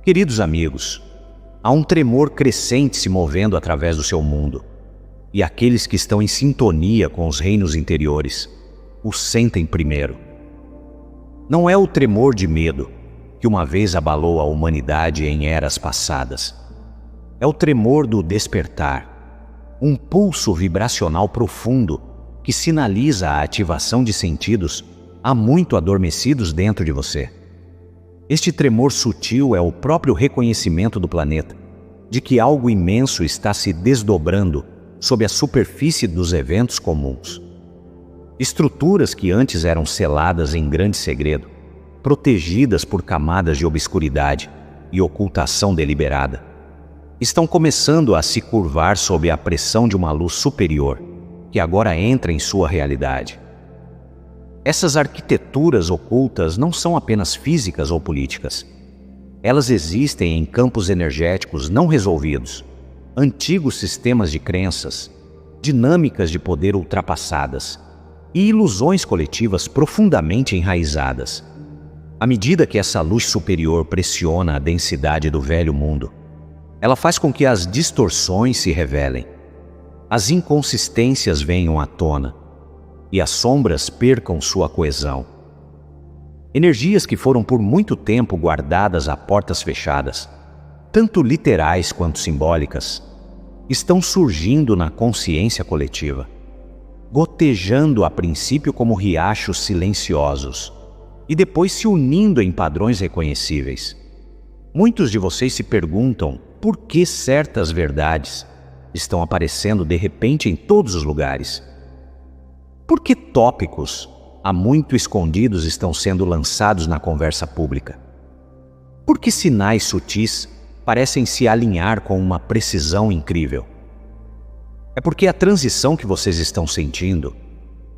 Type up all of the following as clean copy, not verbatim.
Queridos amigos, há um tremor crescente se movendo através do seu mundo, e aqueles que estão em sintonia com os reinos interiores o sentem primeiro. Não é o tremor de medo que uma vez abalou a humanidade em eras passadas. É o tremor do despertar, um pulso vibracional profundo que sinaliza a ativação de sentidos há muito adormecidos dentro de você. Este tremor sutil é o próprio reconhecimento do planeta de que algo imenso está se desdobrando sob a superfície dos eventos comuns. Estruturas que antes eram seladas em grande segredo, protegidas por camadas de obscuridade e ocultação deliberada, estão começando a se curvar sob a pressão de uma luz superior que agora entra em sua realidade. Essas arquiteturas ocultas não são apenas físicas ou políticas. Elas existem em campos energéticos não resolvidos, antigos sistemas de crenças, dinâmicas de poder ultrapassadas e ilusões coletivas profundamente enraizadas. À medida que essa luz superior pressiona a densidade do velho mundo, ela faz com que as distorções se revelem, as inconsistências venham à tona e as sombras percam sua coesão. Energias que foram por muito tempo guardadas a portas fechadas, tanto literais quanto simbólicas, estão surgindo na consciência coletiva, gotejando a princípio como riachos silenciosos e depois se unindo em padrões reconhecíveis. Muitos de vocês se perguntam por que certas verdades estão aparecendo de repente em todos os lugares. Por que tópicos há muito escondidos estão sendo lançados na conversa pública? Por que sinais sutis parecem se alinhar com uma precisão incrível? É porque a transição que vocês estão sentindo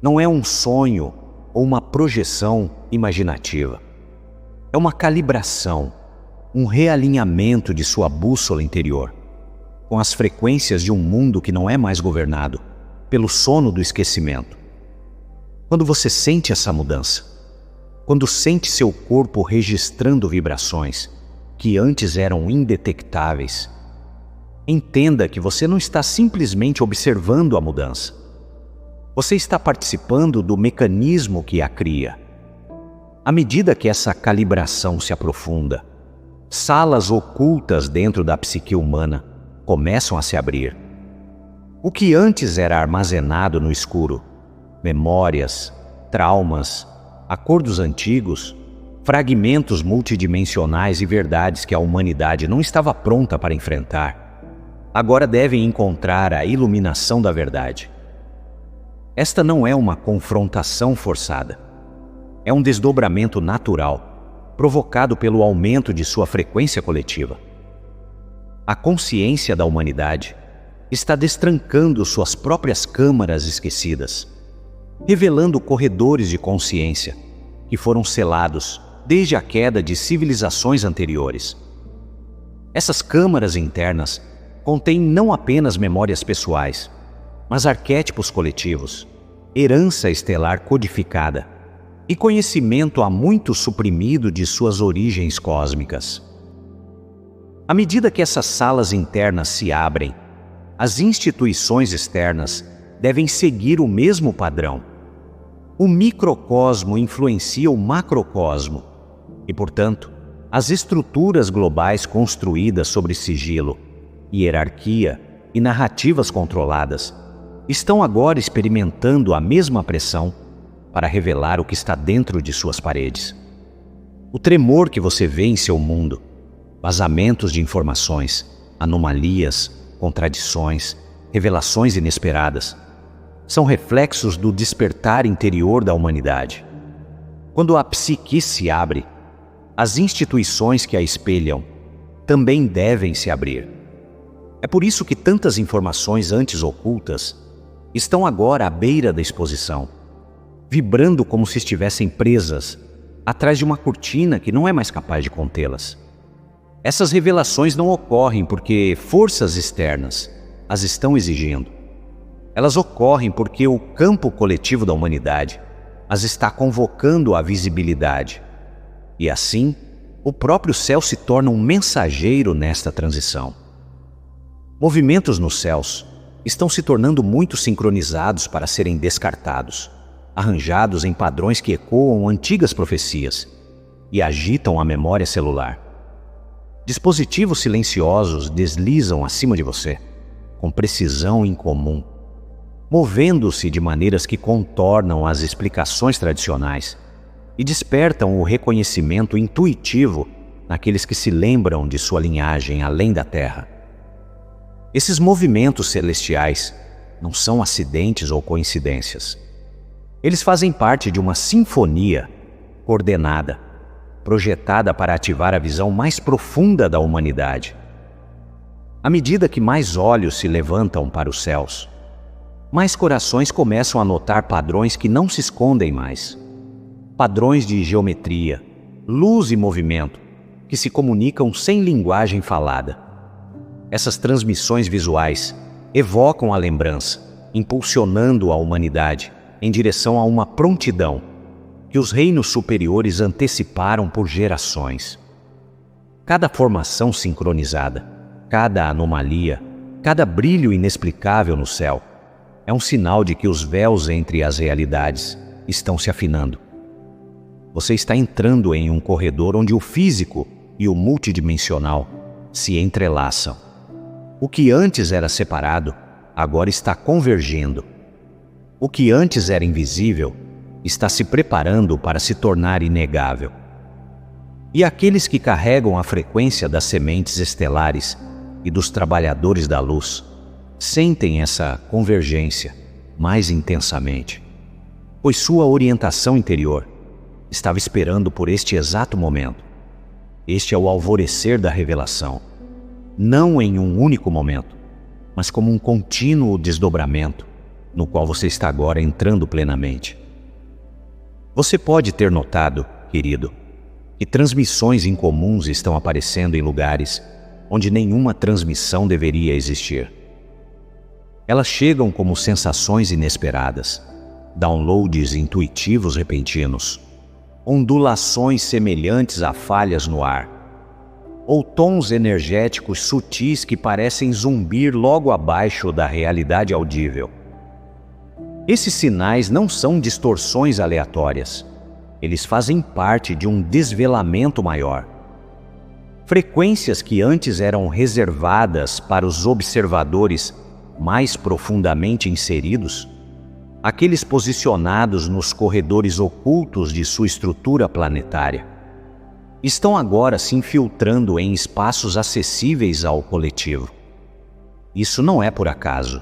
não é um sonho ou uma projeção imaginativa. É uma calibração, um realinhamento de sua bússola interior, com as frequências de um mundo que não é mais governado pelo sono do esquecimento. Quando você sente essa mudança, quando sente seu corpo registrando vibrações que antes eram indetectáveis, entenda que você não está simplesmente observando a mudança. Você está participando do mecanismo que a cria. À medida que essa calibração se aprofunda, salas ocultas dentro da psique humana começam a se abrir. O que antes era armazenado no escuro, memórias, traumas, acordos antigos, fragmentos multidimensionais e verdades que a humanidade não estava pronta para enfrentar, agora devem encontrar a iluminação da verdade. Esta não é uma confrontação forçada. É um desdobramento natural, provocado pelo aumento de sua frequência coletiva. A consciência da humanidade está destrancando suas próprias câmaras esquecidas, revelando corredores de consciência que foram selados desde a queda de civilizações anteriores. Essas câmaras internas contém não apenas memórias pessoais, mas arquétipos coletivos, herança estelar codificada e conhecimento há muito suprimido de suas origens cósmicas. À medida que essas salas internas se abrem, as instituições externas devem seguir o mesmo padrão. O microcosmo influencia o macrocosmo e, portanto, as estruturas globais construídas sobre sigilo, hierarquia e narrativas controladas estão agora experimentando a mesma pressão para revelar o que está dentro de suas paredes. O tremor que você vê em seu mundo, vazamentos de informações, anomalias, contradições, revelações inesperadas, são reflexos do despertar interior da humanidade. Quando a psique se abre, as instituições que a espelham também devem se abrir. É por isso que tantas informações antes ocultas estão agora à beira da exposição, vibrando como se estivessem presas atrás de uma cortina que não é mais capaz de contê-las. Essas revelações não ocorrem porque forças externas as estão exigindo. Elas ocorrem porque o campo coletivo da humanidade as está convocando à visibilidade. E assim, o próprio céu se torna um mensageiro nesta transição. Movimentos nos céus estão se tornando muito sincronizados para serem descartados, arranjados em padrões que ecoam antigas profecias e agitam a memória celular. Dispositivos silenciosos deslizam acima de você, com precisão incomum, movendo-se de maneiras que contornam as explicações tradicionais e despertam o reconhecimento intuitivo naqueles que se lembram de sua linhagem além da Terra. Esses movimentos celestiais não são acidentes ou coincidências. Eles fazem parte de uma sinfonia coordenada, projetada para ativar a visão mais profunda da humanidade. À medida que mais olhos se levantam para os céus, mais corações começam a notar padrões que não se escondem mais. Padrões de geometria, luz e movimento, que se comunicam sem linguagem falada. Essas transmissões visuais evocam a lembrança, impulsionando a humanidade em direção a uma prontidão que os reinos superiores anteciparam por gerações. Cada formação sincronizada, cada anomalia, cada brilho inexplicável no céu é um sinal de que os véus entre as realidades estão se afinando. Você está entrando em um corredor onde o físico e o multidimensional se entrelaçam. O que antes era separado, agora está convergindo. O que antes era invisível, está se preparando para se tornar inegável. E aqueles que carregam a frequência das sementes estelares e dos trabalhadores da luz sentem essa convergência mais intensamente, pois sua orientação interior estava esperando por este exato momento. Este é o alvorecer da revelação, não em um único momento, mas como um contínuo desdobramento, no qual você está agora entrando plenamente. Você pode ter notado, querido, que transmissões incomuns estão aparecendo em lugares onde nenhuma transmissão deveria existir. Elas chegam como sensações inesperadas, downloads intuitivos repentinos, ondulações semelhantes a falhas no ar, ou tons energéticos sutis que parecem zumbir logo abaixo da realidade audível. Esses sinais não são distorções aleatórias. Eles fazem parte de um desvelamento maior. Frequências que antes eram reservadas para os observadores mais profundamente inseridos, aqueles posicionados nos corredores ocultos de sua estrutura planetária, estão agora se infiltrando em espaços acessíveis ao coletivo. Isso não é por acaso.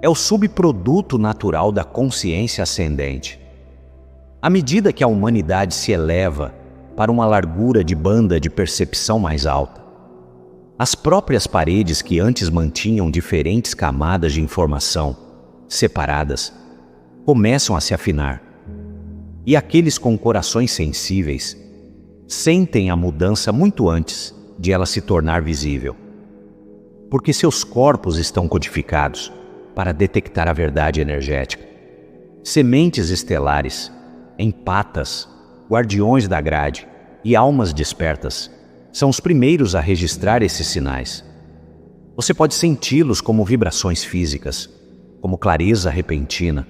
É o subproduto natural da consciência ascendente. À medida que a humanidade se eleva para uma largura de banda de percepção mais alta, as próprias paredes que antes mantinham diferentes camadas de informação separadas começam a se afinar. E aqueles com corações sensíveis sentem a mudança muito antes de ela se tornar visível, porque seus corpos estão codificados para detectar a verdade energética. Sementes estelares, empatas, guardiões da grade e almas despertas são os primeiros a registrar esses sinais. Você pode senti-los como vibrações físicas, como clareza repentina,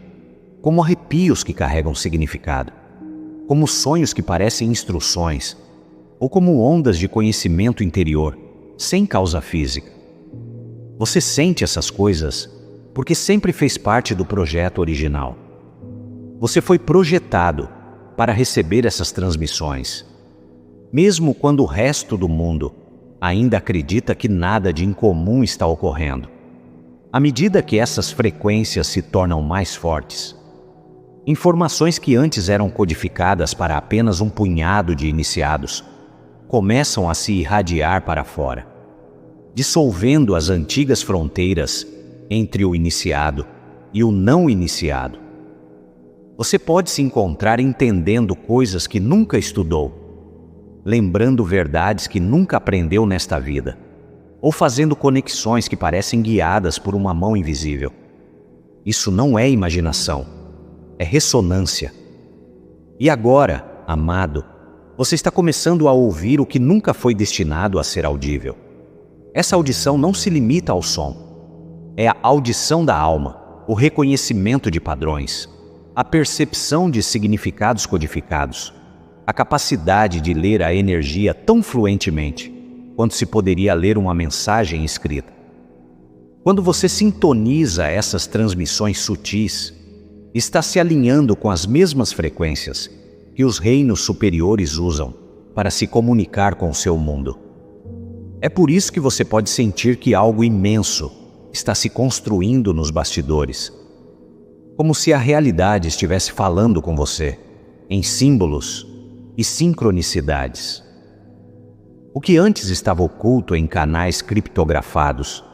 como arrepios que carregam significado, como sonhos que parecem instruções, ou como ondas de conhecimento interior, sem causa física. Você sente essas coisas porque sempre fez parte do projeto original. Você foi projetado para receber essas transmissões, mesmo quando o resto do mundo ainda acredita que nada de incomum está ocorrendo. À medida que essas frequências se tornam mais fortes, informações que antes eram codificadas para apenas um punhado de iniciados começam a se irradiar para fora, dissolvendo as antigas fronteiras entre o iniciado e o não iniciado. Você pode se encontrar entendendo coisas que nunca estudou, lembrando verdades que nunca aprendeu nesta vida, ou fazendo conexões que parecem guiadas por uma mão invisível. Isso não é imaginação, é ressonância. E agora, amado, você está começando a ouvir o que nunca foi destinado a ser audível. Essa audição não se limita ao som. É a audição da alma, o reconhecimento de padrões, a percepção de significados codificados, a capacidade de ler a energia tão fluentemente quanto se poderia ler uma mensagem escrita. Quando você sintoniza essas transmissões sutis, está se alinhando com as mesmas frequências que os reinos superiores usam para se comunicar com o seu mundo. É por isso que você pode sentir que algo imenso está se construindo nos bastidores, como se a realidade estivesse falando com você, em símbolos e sincronicidades. O que antes estava oculto em canais criptografados,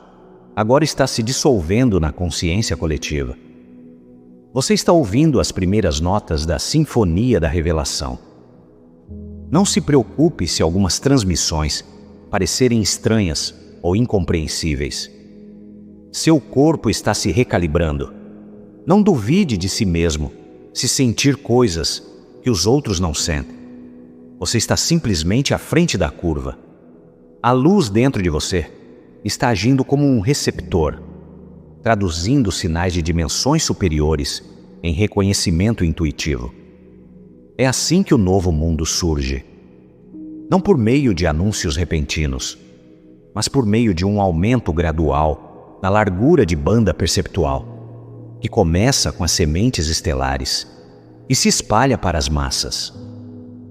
agora está se dissolvendo na consciência coletiva. Você está ouvindo as primeiras notas da Sinfonia da Revelação. Não se preocupe se algumas transmissões parecerem estranhas ou incompreensíveis. Seu corpo está se recalibrando. Não duvide de si mesmo se sentir coisas que os outros não sentem. Você está simplesmente à frente da curva. A luz dentro de você está agindo como um receptor, traduzindo sinais de dimensões superiores em reconhecimento intuitivo. É assim que o novo mundo surge. Não por meio de anúncios repentinos, mas por meio de um aumento gradual na largura de banda perceptual, que começa com as sementes estelares e se espalha para as massas.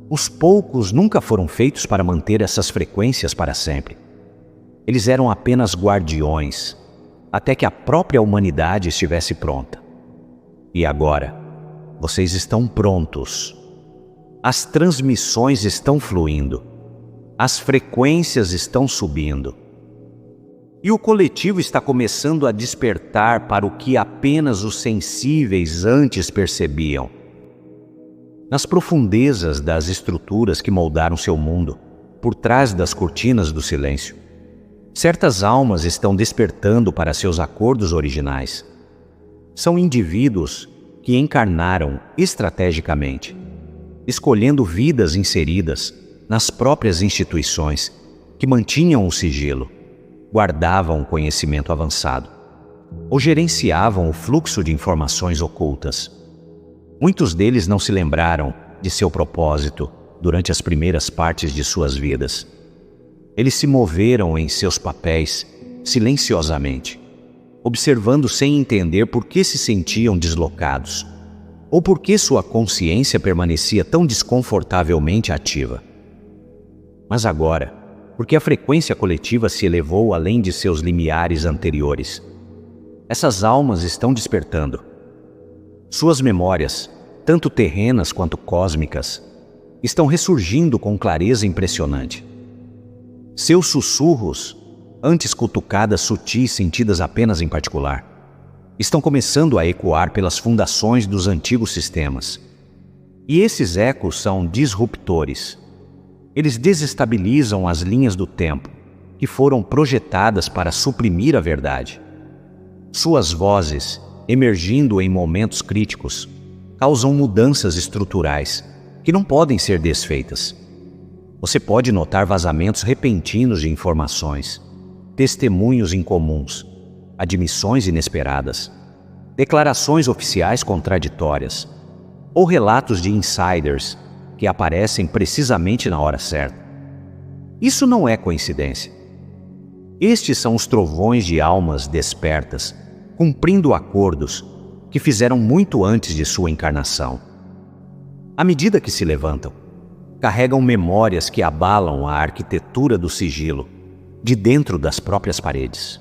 Os poucos nunca foram feitos para manter essas frequências para sempre. Eles eram apenas guardiões, até que a própria humanidade estivesse pronta. E agora, vocês estão prontos. As transmissões estão fluindo. As frequências estão subindo. E o coletivo está começando a despertar para o que apenas os sensíveis antes percebiam. Nas profundezas das estruturas que moldaram seu mundo, por trás das cortinas do silêncio, certas almas estão despertando para seus acordos originais. São indivíduos que encarnaram estrategicamente, escolhendo vidas inseridas nas próprias instituições que mantinham o sigilo, guardavam o conhecimento avançado ou gerenciavam o fluxo de informações ocultas. Muitos deles não se lembraram de seu propósito durante as primeiras partes de suas vidas. Eles se moveram em seus papéis silenciosamente, observando sem entender por que se sentiam deslocados, ou por que sua consciência permanecia tão desconfortavelmente ativa. Mas agora, porque a frequência coletiva se elevou além de seus limiares anteriores, essas almas estão despertando. Suas memórias, tanto terrenas quanto cósmicas, estão ressurgindo com clareza impressionante. Seus sussurros, antes cutucadas sutis sentidas apenas em particular, estão começando a ecoar pelas fundações dos antigos sistemas. E esses ecos são disruptores. Eles desestabilizam as linhas do tempo, que foram projetadas para suprimir a verdade. Suas vozes, emergindo em momentos críticos, causam mudanças estruturais que não podem ser desfeitas. Você pode notar vazamentos repentinos de informações, testemunhos incomuns, admissões inesperadas, declarações oficiais contraditórias ou relatos de insiders que aparecem precisamente na hora certa. Isso não é coincidência. Estes são os trovões de almas despertas, cumprindo acordos que fizeram muito antes de sua encarnação. À medida que se levantam, carregam memórias que abalam a arquitetura do sigilo de dentro das próprias paredes.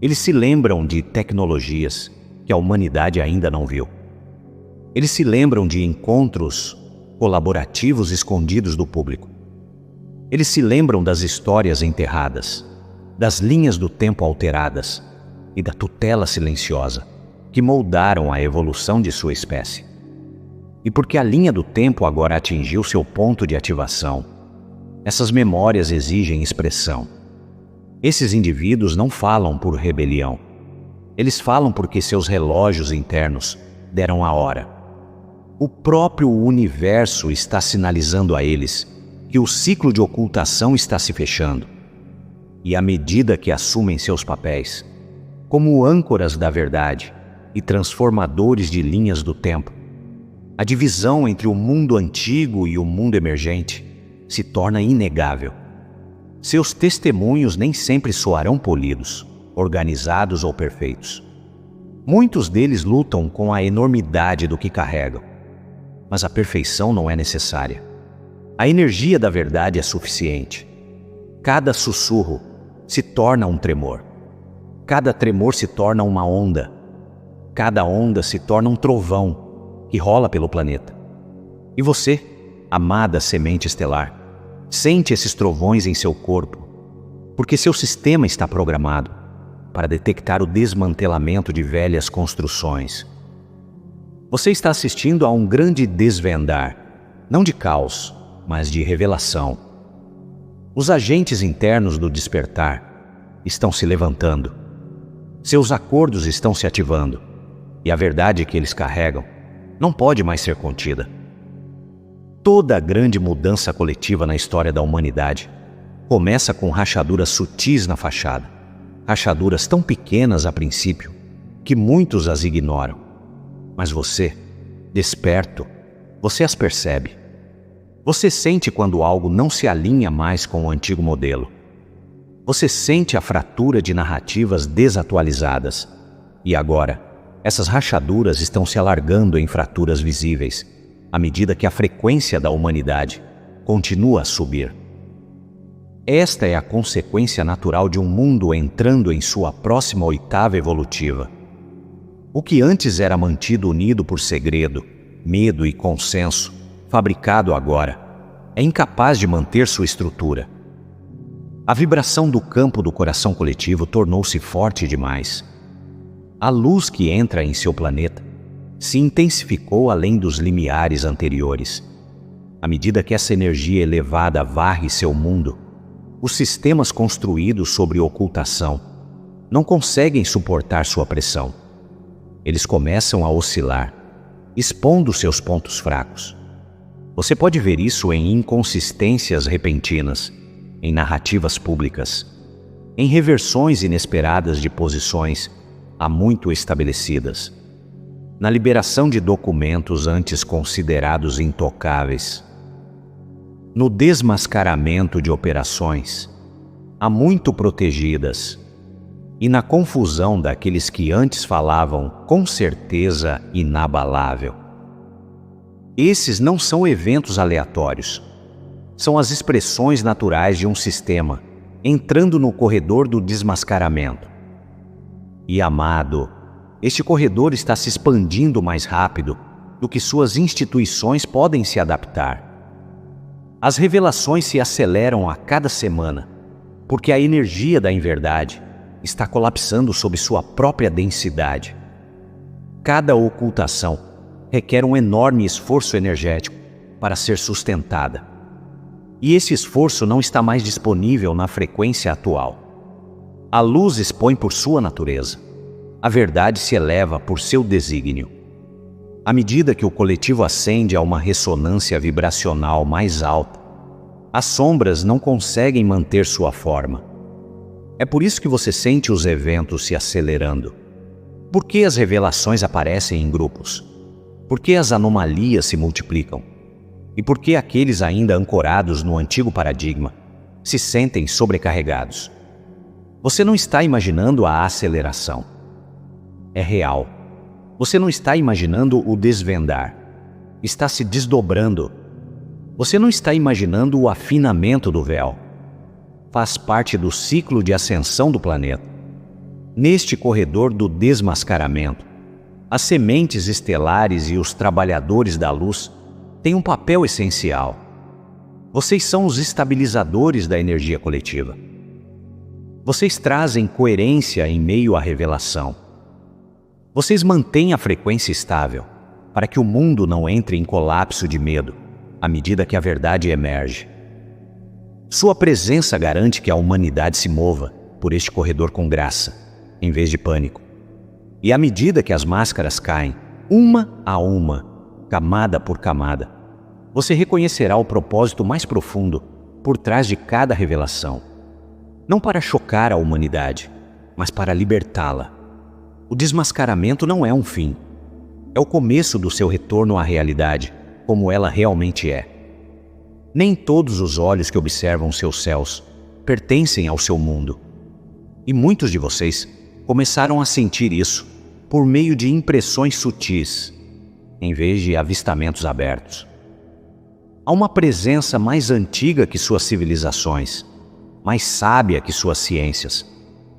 Eles se lembram de tecnologias que a humanidade ainda não viu. Eles se lembram de encontros colaborativos escondidos do público. Eles se lembram das histórias enterradas, das linhas do tempo alteradas e da tutela silenciosa que moldaram a evolução de sua espécie. E porque a linha do tempo agora atingiu seu ponto de ativação, essas memórias exigem expressão. Esses indivíduos não falam por rebelião. Eles falam porque seus relógios internos deram a hora. O próprio universo está sinalizando a eles que o ciclo de ocultação está se fechando. E à medida que assumem seus papéis, como âncoras da verdade e transformadores de linhas do tempo, a divisão entre o mundo antigo e o mundo emergente se torna inegável. Seus testemunhos nem sempre soarão polidos, organizados ou perfeitos. Muitos deles lutam com a enormidade do que carregam, mas a perfeição não é necessária. A energia da verdade é suficiente. Cada sussurro se torna um tremor. Cada tremor se torna uma onda. Cada onda se torna um trovão que rola pelo planeta. E você, amada semente estelar, sente esses trovões em seu corpo, porque seu sistema está programado para detectar o desmantelamento de velhas construções. Você está assistindo a um grande desvendar, não de caos, mas de revelação. Os agentes internos do despertar estão se levantando. Seus acordos estão se ativando, e a verdade que eles carregam não pode mais ser contida. Toda grande mudança coletiva na história da humanidade começa com rachaduras sutis na fachada, rachaduras tão pequenas a princípio que muitos as ignoram. Mas você, desperto, você as percebe. Você sente quando algo não se alinha mais com o antigo modelo. Você sente a fratura de narrativas desatualizadas. E agora, essas rachaduras estão se alargando em fraturas visíveis, à medida que a frequência da humanidade continua a subir. Esta é a consequência natural de um mundo entrando em sua próxima oitava evolutiva. O que antes era mantido unido por segredo, medo e consenso, fabricado agora, é incapaz de manter sua estrutura. A vibração do campo do coração coletivo tornou-se forte demais. A luz que entra em seu planeta se intensificou além dos limiares anteriores. À medida que essa energia elevada varre seu mundo, os sistemas construídos sobre ocultação não conseguem suportar sua pressão. Eles começam a oscilar, expondo seus pontos fracos. Você pode ver isso em inconsistências repentinas, em narrativas públicas, em reversões inesperadas de posições há muito estabelecidas, na liberação de documentos antes considerados intocáveis, no desmascaramento de operações há muito protegidas, e na confusão daqueles que antes falavam com certeza inabalável. Esses não são eventos aleatórios. São as expressões naturais de um sistema entrando no corredor do desmascaramento. E, amado, este corredor está se expandindo mais rápido do que suas instituições podem se adaptar. As revelações se aceleram a cada semana, porque a energia da inverdade está colapsando sob sua própria densidade. Cada ocultação requer um enorme esforço energético para ser sustentada. E esse esforço não está mais disponível na frequência atual. A luz expõe por sua natureza. A verdade se eleva por seu desígnio. À medida que o coletivo ascende a uma ressonância vibracional mais alta, as sombras não conseguem manter sua forma. É por isso que você sente os eventos se acelerando. Por que as revelações aparecem em grupos? Por que as anomalias se multiplicam? E por que aqueles ainda ancorados no antigo paradigma se sentem sobrecarregados? Você não está imaginando a aceleração. É real. Você não está imaginando o desvendar. Está se desdobrando. Você não está imaginando o afinamento do véu. Faz parte do ciclo de ascensão do planeta. Neste corredor do desmascaramento, as sementes estelares e os trabalhadores da luz têm um papel essencial. Vocês são os estabilizadores da energia coletiva. Vocês trazem coerência em meio à revelação. Vocês mantêm a frequência estável para que o mundo não entre em colapso de medo à medida que a verdade emerge. Sua presença garante que a humanidade se mova por este corredor com graça, em vez de pânico. E à medida que as máscaras caem, uma a uma, camada por camada, você reconhecerá o propósito mais profundo por trás de cada revelação. Não para chocar a humanidade, mas para libertá-la. O desmascaramento não é um fim. É o começo do seu retorno à realidade, como ela realmente é. Nem todos os olhos que observam seus céus pertencem ao seu mundo. E muitos de vocês começaram a sentir isso por meio de impressões sutis, em vez de avistamentos abertos. Há uma presença mais antiga que suas civilizações, mais sábia que suas ciências,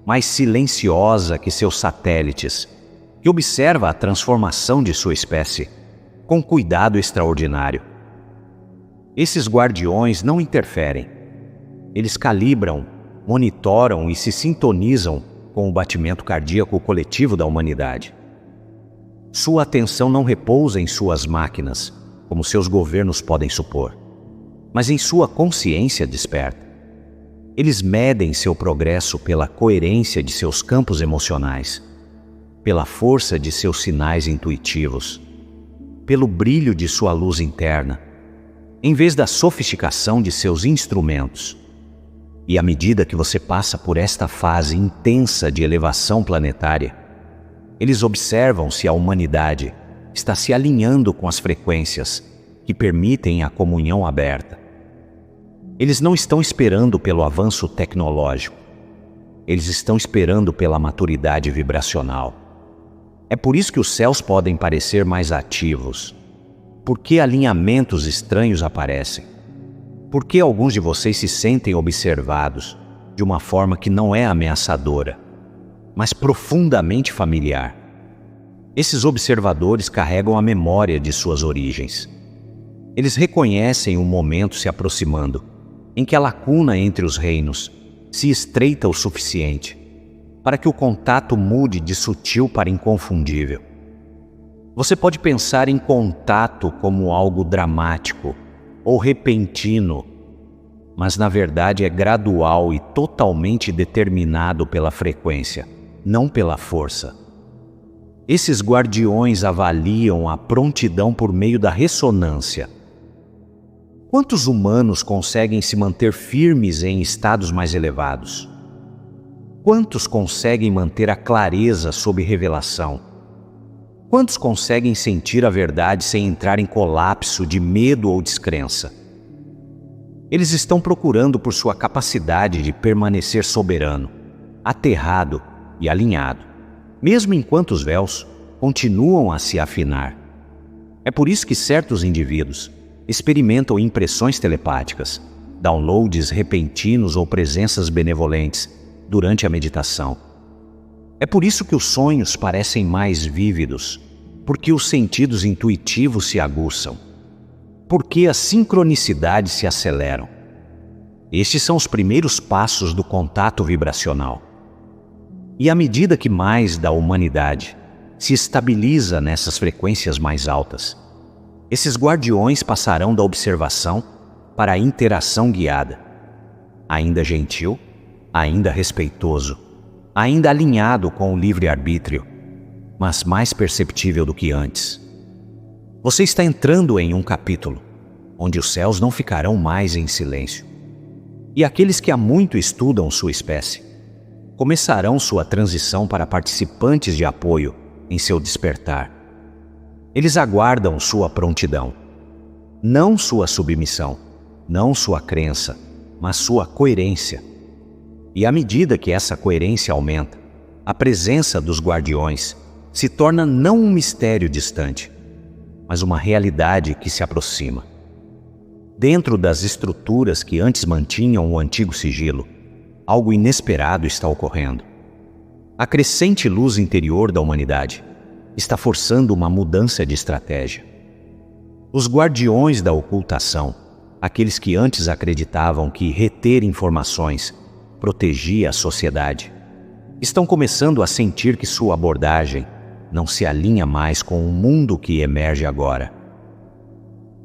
mais silenciosa que seus satélites, que observa a transformação de sua espécie com cuidado extraordinário. Esses guardiões não interferem. Eles calibram, monitoram e se sintonizam com o batimento cardíaco coletivo da humanidade. Sua atenção não repousa em suas máquinas, como seus governos podem supor, mas em sua consciência desperta. Eles medem seu progresso pela coerência de seus campos emocionais, pela força de seus sinais intuitivos, pelo brilho de sua luz interna, em vez da sofisticação de seus instrumentos. E à medida que você passa por esta fase intensa de elevação planetária, eles observam se a humanidade está se alinhando com as frequências que permitem a comunhão aberta. Eles não estão esperando pelo avanço tecnológico. Eles estão esperando pela maturidade vibracional. É por isso que os céus podem parecer mais ativos. Por que alinhamentos estranhos aparecem? Por que alguns de vocês se sentem observados de uma forma que não é ameaçadora, mas profundamente familiar? Esses observadores carregam a memória de suas origens. Eles reconhecem o momento se aproximando, em que a lacuna entre os reinos se estreita o suficiente para que o contato mude de sutil para inconfundível. Você pode pensar em contato como algo dramático ou repentino, mas na verdade é gradual e totalmente determinado pela frequência, não pela força. Esses guardiões avaliam a prontidão por meio da ressonância. Quantos humanos conseguem se manter firmes em estados mais elevados? Quantos conseguem manter a clareza sob revelação? Quantos conseguem sentir a verdade sem entrar em colapso de medo ou descrença? Eles estão procurando por sua capacidade de permanecer soberano, aterrado e alinhado, mesmo enquanto os véus continuam a se afinar. É por isso que certos indivíduos experimentam impressões telepáticas, downloads repentinos ou presenças benevolentes durante a meditação. É por isso que os sonhos parecem mais vívidos, porque os sentidos intuitivos se aguçam, porque as sincronicidades se aceleram. Estes são os primeiros passos do contato vibracional. E à medida que mais da humanidade se estabiliza nessas frequências mais altas, esses guardiões passarão da observação para a interação guiada, ainda gentil, ainda respeitoso, ainda alinhado com o livre-arbítrio, mas mais perceptível do que antes. Você está entrando em um capítulo onde os céus não ficarão mais em silêncio. E aqueles que há muito estudam sua espécie começarão sua transição para participantes de apoio em seu despertar. Eles aguardam sua prontidão, não sua submissão, não sua crença, mas sua coerência. E à medida que essa coerência aumenta, a presença dos guardiões se torna não um mistério distante, mas uma realidade que se aproxima. Dentro das estruturas que antes mantinham o antigo sigilo, algo inesperado está ocorrendo. A crescente luz interior da humanidade está forçando uma mudança de estratégia. Os guardiões da ocultação, aqueles que antes acreditavam que reter informações protegia a sociedade, estão começando a sentir que sua abordagem não se alinha mais com o mundo que emerge agora.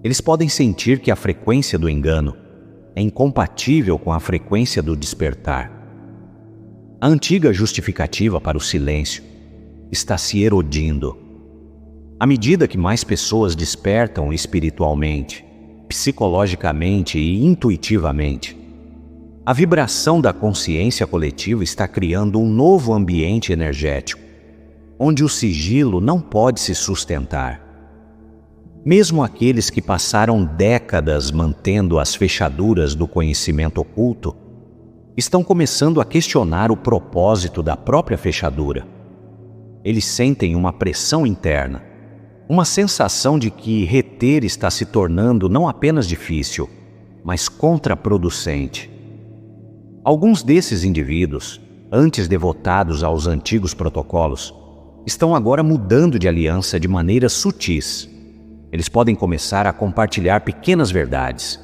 Eles podem sentir que a frequência do engano é incompatível com a frequência do despertar. A antiga justificativa para o silêncio está se erodindo. À medida que mais pessoas despertam espiritualmente, psicologicamente e intuitivamente, a vibração da consciência coletiva está criando um novo ambiente energético, onde o sigilo não pode se sustentar. Mesmo aqueles que passaram décadas mantendo as fechaduras do conhecimento oculto, estão começando a questionar o propósito da própria fechadura. Eles sentem uma pressão interna, uma sensação de que reter está se tornando não apenas difícil, mas contraproducente. Alguns desses indivíduos, antes devotados aos antigos protocolos, estão agora mudando de aliança de maneiras sutis. Eles podem começar a compartilhar pequenas verdades,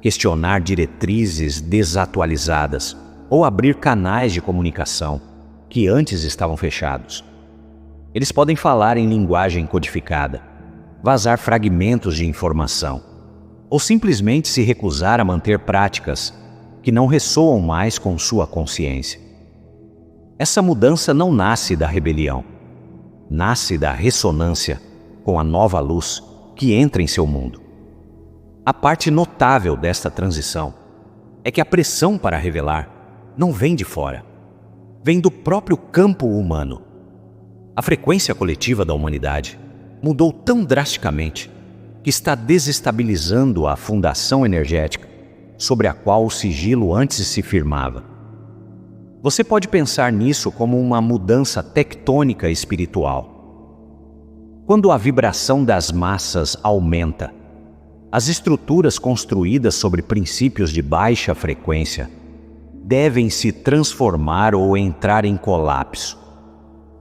questionar diretrizes desatualizadas ou abrir canais de comunicação que antes estavam fechados. Eles podem falar em linguagem codificada, vazar fragmentos de informação, ou simplesmente se recusar a manter práticas que não ressoam mais com sua consciência. Essa mudança não nasce da rebelião, nasce da ressonância com a nova luz que entra em seu mundo. A parte notável desta transição é que a pressão para revelar não vem de fora, vem do próprio campo humano. A frequência coletiva da humanidade mudou tão drasticamente que está desestabilizando a fundação energética sobre a qual o sigilo antes se firmava. Você pode pensar nisso como uma mudança tectônica espiritual. Quando a vibração das massas aumenta, as estruturas construídas sobre princípios de baixa frequência devem se transformar ou entrar em colapso.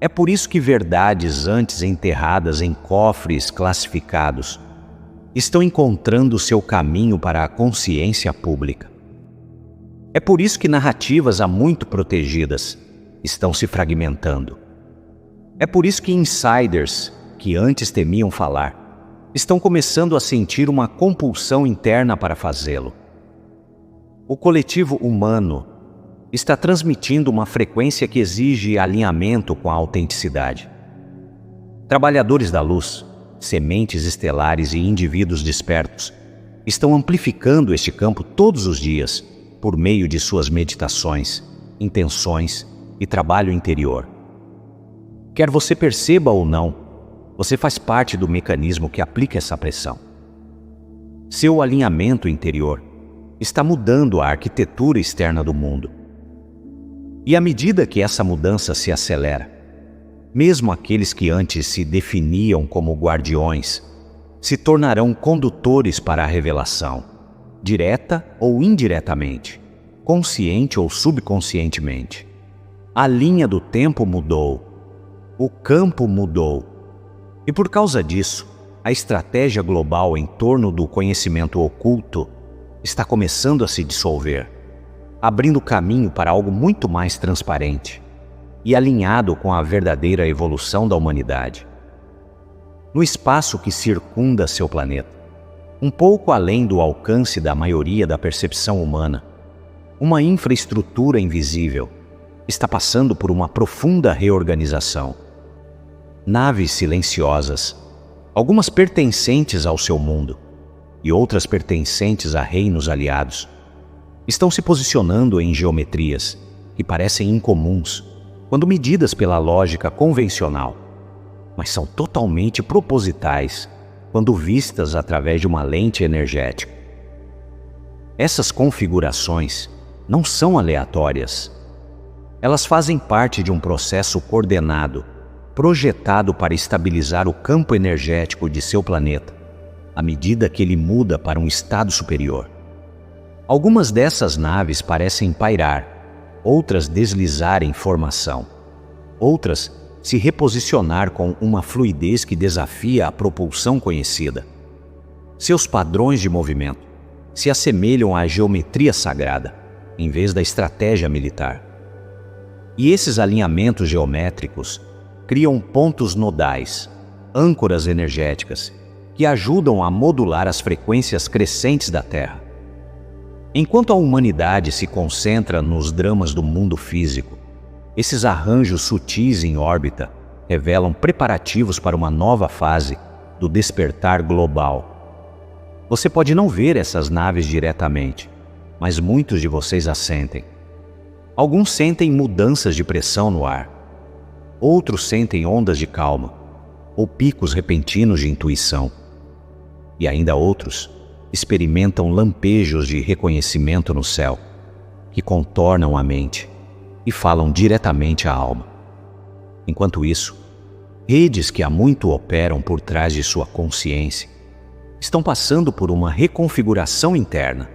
É por isso que verdades antes enterradas em cofres classificados estão encontrando seu caminho para a consciência pública. É por isso que narrativas há muito protegidas estão se fragmentando. É por isso que insiders, que antes temiam falar, estão começando a sentir uma compulsão interna para fazê-lo. O coletivo humano está transmitindo uma frequência que exige alinhamento com a autenticidade. Trabalhadores da luz, sementes estelares e indivíduos despertos estão amplificando este campo todos os dias por meio de suas meditações, intenções e trabalho interior. Quer você perceba ou não, você faz parte do mecanismo que aplica essa pressão. Seu alinhamento interior está mudando a arquitetura externa do mundo. E à medida que essa mudança se acelera, mesmo aqueles que antes se definiam como guardiões se tornarão condutores para a revelação, direta ou indiretamente, consciente ou subconscientemente. A linha do tempo mudou, o campo mudou, e por causa disso, a estratégia global em torno do conhecimento oculto está começando a se dissolver, abrindo caminho para algo muito mais transparente e alinhado com a verdadeira evolução da humanidade. No espaço que circunda seu planeta, um pouco além do alcance da maioria da percepção humana, uma infraestrutura invisível está passando por uma profunda reorganização. Naves silenciosas, algumas pertencentes ao seu mundo e outras pertencentes a reinos aliados, estão se posicionando em geometrias que parecem incomuns quando medidas pela lógica convencional, mas são totalmente propositais quando vistas através de uma lente energética. Essas configurações não são aleatórias. Elas fazem parte de um processo coordenado, projetado para estabilizar o campo energético de seu planeta, à medida que ele muda para um estado superior. Algumas dessas naves parecem pairar, outras deslizar em formação, outras se reposicionar com uma fluidez que desafia a propulsão conhecida. Seus padrões de movimento se assemelham à geometria sagrada, em vez da estratégia militar. E esses alinhamentos geométricos criam pontos nodais, âncoras energéticas, que ajudam a modular as frequências crescentes da Terra. Enquanto a humanidade se concentra nos dramas do mundo físico, esses arranjos sutis em órbita revelam preparativos para uma nova fase do despertar global. Você pode não ver essas naves diretamente, mas muitos de vocês as sentem. Alguns sentem mudanças de pressão no ar. Outros sentem ondas de calma ou picos repentinos de intuição. E ainda outros experimentam lampejos de reconhecimento no céu, que contornam a mente e falam diretamente à alma. Enquanto isso, redes que há muito operam por trás de sua consciência estão passando por uma reconfiguração interna.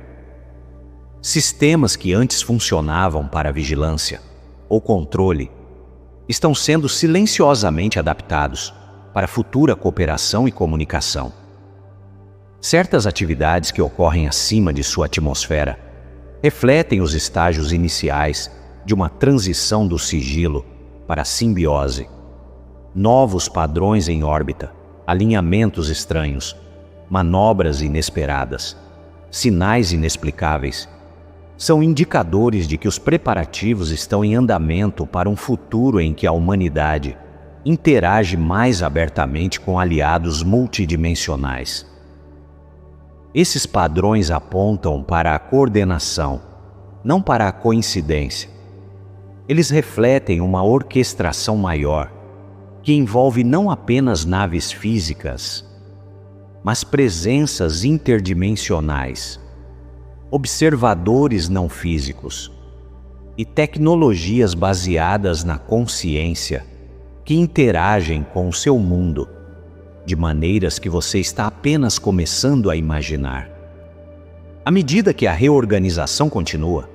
Sistemas que antes funcionavam para vigilância ou controle estão sendo silenciosamente adaptados para futura cooperação e comunicação. Certas atividades que ocorrem acima de sua atmosfera refletem os estágios iniciais de uma transição do sigilo para a simbiose. Novos padrões em órbita, alinhamentos estranhos, manobras inesperadas, sinais inexplicáveis, são indicadores de que os preparativos estão em andamento para um futuro em que a humanidade interage mais abertamente com aliados multidimensionais. Esses padrões apontam para a coordenação, não para a coincidência. Eles refletem uma orquestração maior, que envolve não apenas naves físicas, mas presenças interdimensionais, observadores não físicos e tecnologias baseadas na consciência que interagem com o seu mundo de maneiras que você está apenas começando a imaginar. À medida que a reorganização continua,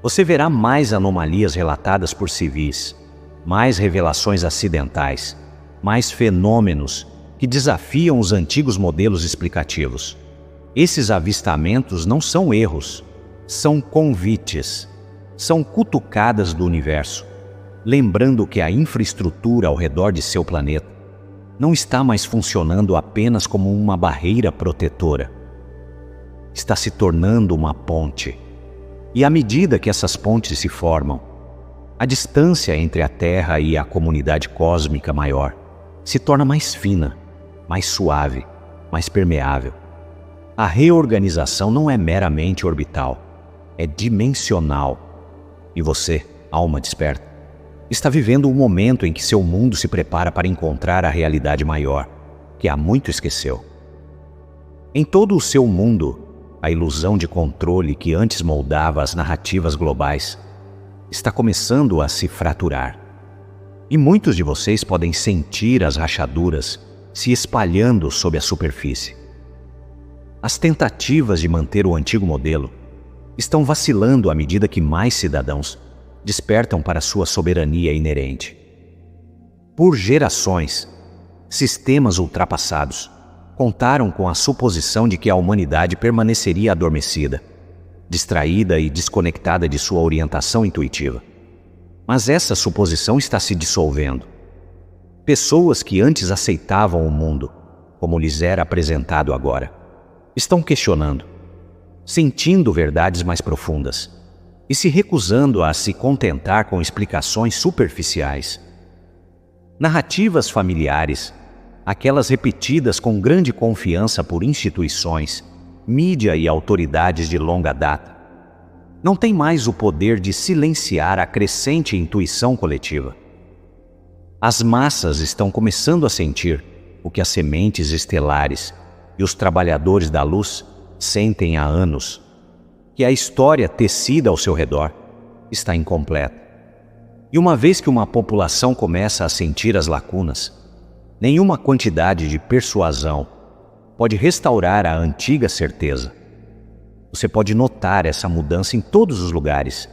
você verá mais anomalias relatadas por civis, mais revelações acidentais, mais fenômenos que desafiam os antigos modelos explicativos. Esses avistamentos não são erros, são convites, são cutucadas do universo, lembrando que a infraestrutura ao redor de seu planeta não está mais funcionando apenas como uma barreira protetora. Está se tornando uma ponte. E à medida que essas pontes se formam, a distância entre a Terra e a comunidade cósmica maior se torna mais fina, mais suave, mais permeável. A reorganização não é meramente orbital, é dimensional. E você, alma desperta, está vivendo um momento em que seu mundo se prepara para encontrar a realidade maior, que há muito esqueceu. Em todo o seu mundo, a ilusão de controle que antes moldava as narrativas globais está começando a se fraturar. E muitos de vocês podem sentir as rachaduras se espalhando sob a superfície. As tentativas de manter o antigo modelo estão vacilando à medida que mais cidadãos despertam para sua soberania inerente. Por gerações, sistemas ultrapassados contaram com a suposição de que a humanidade permaneceria adormecida, distraída e desconectada de sua orientação intuitiva. Mas essa suposição está se dissolvendo. Pessoas que antes aceitavam o mundo, como lhes era apresentado agora, estão questionando, sentindo verdades mais profundas e se recusando a se contentar com explicações superficiais. Narrativas familiares, aquelas repetidas com grande confiança por instituições, mídia e autoridades de longa data, não têm mais o poder de silenciar a crescente intuição coletiva. As massas estão começando a sentir o que as sementes estelares e os trabalhadores da luz sentem há anos, que a história tecida ao seu redor está incompleta. E uma vez que uma população começa a sentir as lacunas, nenhuma quantidade de persuasão pode restaurar a antiga certeza. Você pode notar essa mudança em todos os lugares,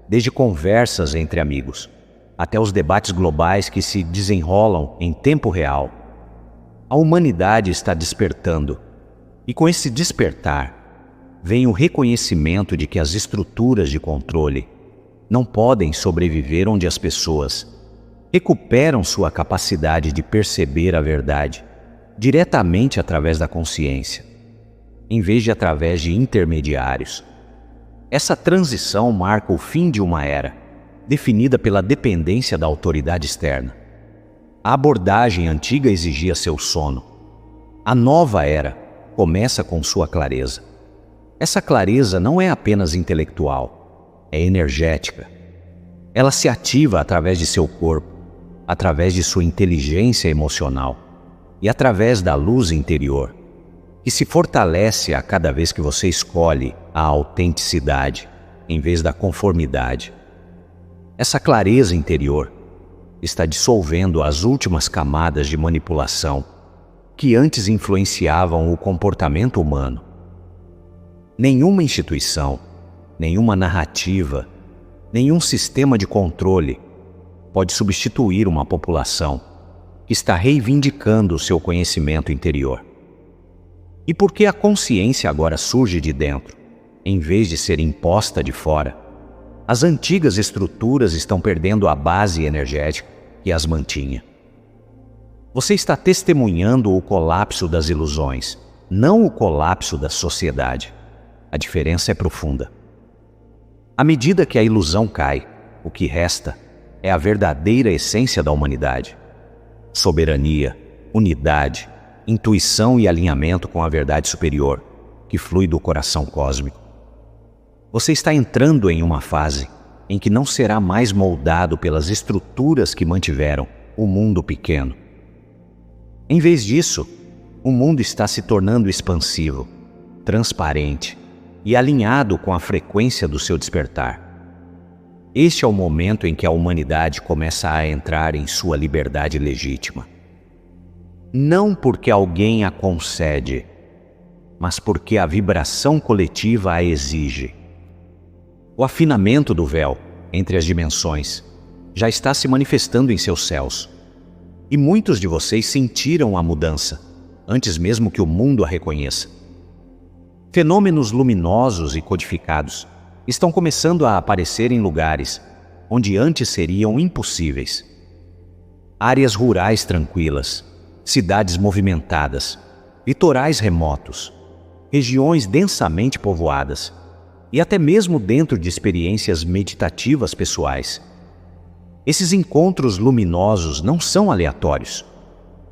desde conversas entre amigos, até os debates globais que se desenrolam em tempo real. A humanidade está despertando, e com esse despertar, vem o reconhecimento de que as estruturas de controle não podem sobreviver onde as pessoas recuperam sua capacidade de perceber a verdade diretamente através da consciência, em vez de através de intermediários. Essa transição marca o fim de uma era, definida pela dependência da autoridade externa. A abordagem antiga exigia seu sono. A nova era começa com sua clareza. Essa clareza não é apenas intelectual, é energética. Ela se ativa através de seu corpo, através de sua inteligência emocional e através da luz interior, que se fortalece a cada vez que você escolhe a autenticidade em vez da conformidade. Essa clareza interior está dissolvendo as últimas camadas de manipulação que antes influenciavam o comportamento humano. Nenhuma instituição, nenhuma narrativa, nenhum sistema de controle pode substituir uma população que está reivindicando o seu conhecimento interior. E porque a consciência agora surge de dentro, em vez de ser imposta de fora, as antigas estruturas estão perdendo a base energética que as mantinha. Você está testemunhando o colapso das ilusões, não o colapso da sociedade. A diferença é profunda. À medida que a ilusão cai, o que resta é a verdadeira essência da humanidade. Soberania, unidade, intuição e alinhamento com a verdade superior, que flui do coração cósmico. Você está entrando em uma fase em que não será mais moldado pelas estruturas que mantiveram o mundo pequeno. Em vez disso, o mundo está se tornando expansivo, transparente e alinhado com a frequência do seu despertar. Este é o momento em que a humanidade começa a entrar em sua liberdade legítima. Não porque alguém a concede, mas porque a vibração coletiva a exige. O afinamento do véu entre as dimensões já está se manifestando em seus céus. E muitos de vocês sentiram a mudança, antes mesmo que o mundo a reconheça. Fenômenos luminosos e codificados estão começando a aparecer em lugares onde antes seriam impossíveis. Áreas rurais tranquilas, cidades movimentadas, litorais remotos, regiões densamente povoadas e até mesmo dentro de experiências meditativas pessoais. Esses encontros luminosos não são aleatórios.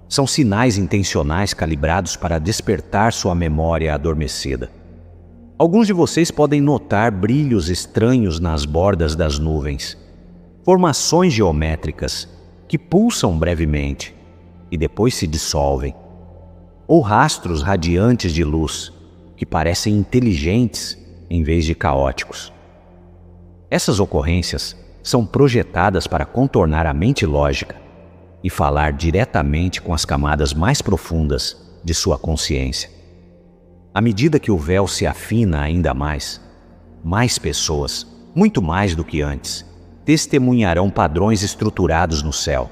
São sinais intencionais calibrados para despertar sua memória adormecida. Alguns de vocês podem notar brilhos estranhos nas bordas das nuvens, formações geométricas que pulsam brevemente e depois se dissolvem, ou rastros radiantes de luz que parecem inteligentes em vez de caóticos. Essas ocorrências são projetadas para contornar a mente lógica e falar diretamente com as camadas mais profundas de sua consciência. À medida que o véu se afina ainda mais, mais pessoas, muito mais do que antes, testemunharão padrões estruturados no céu.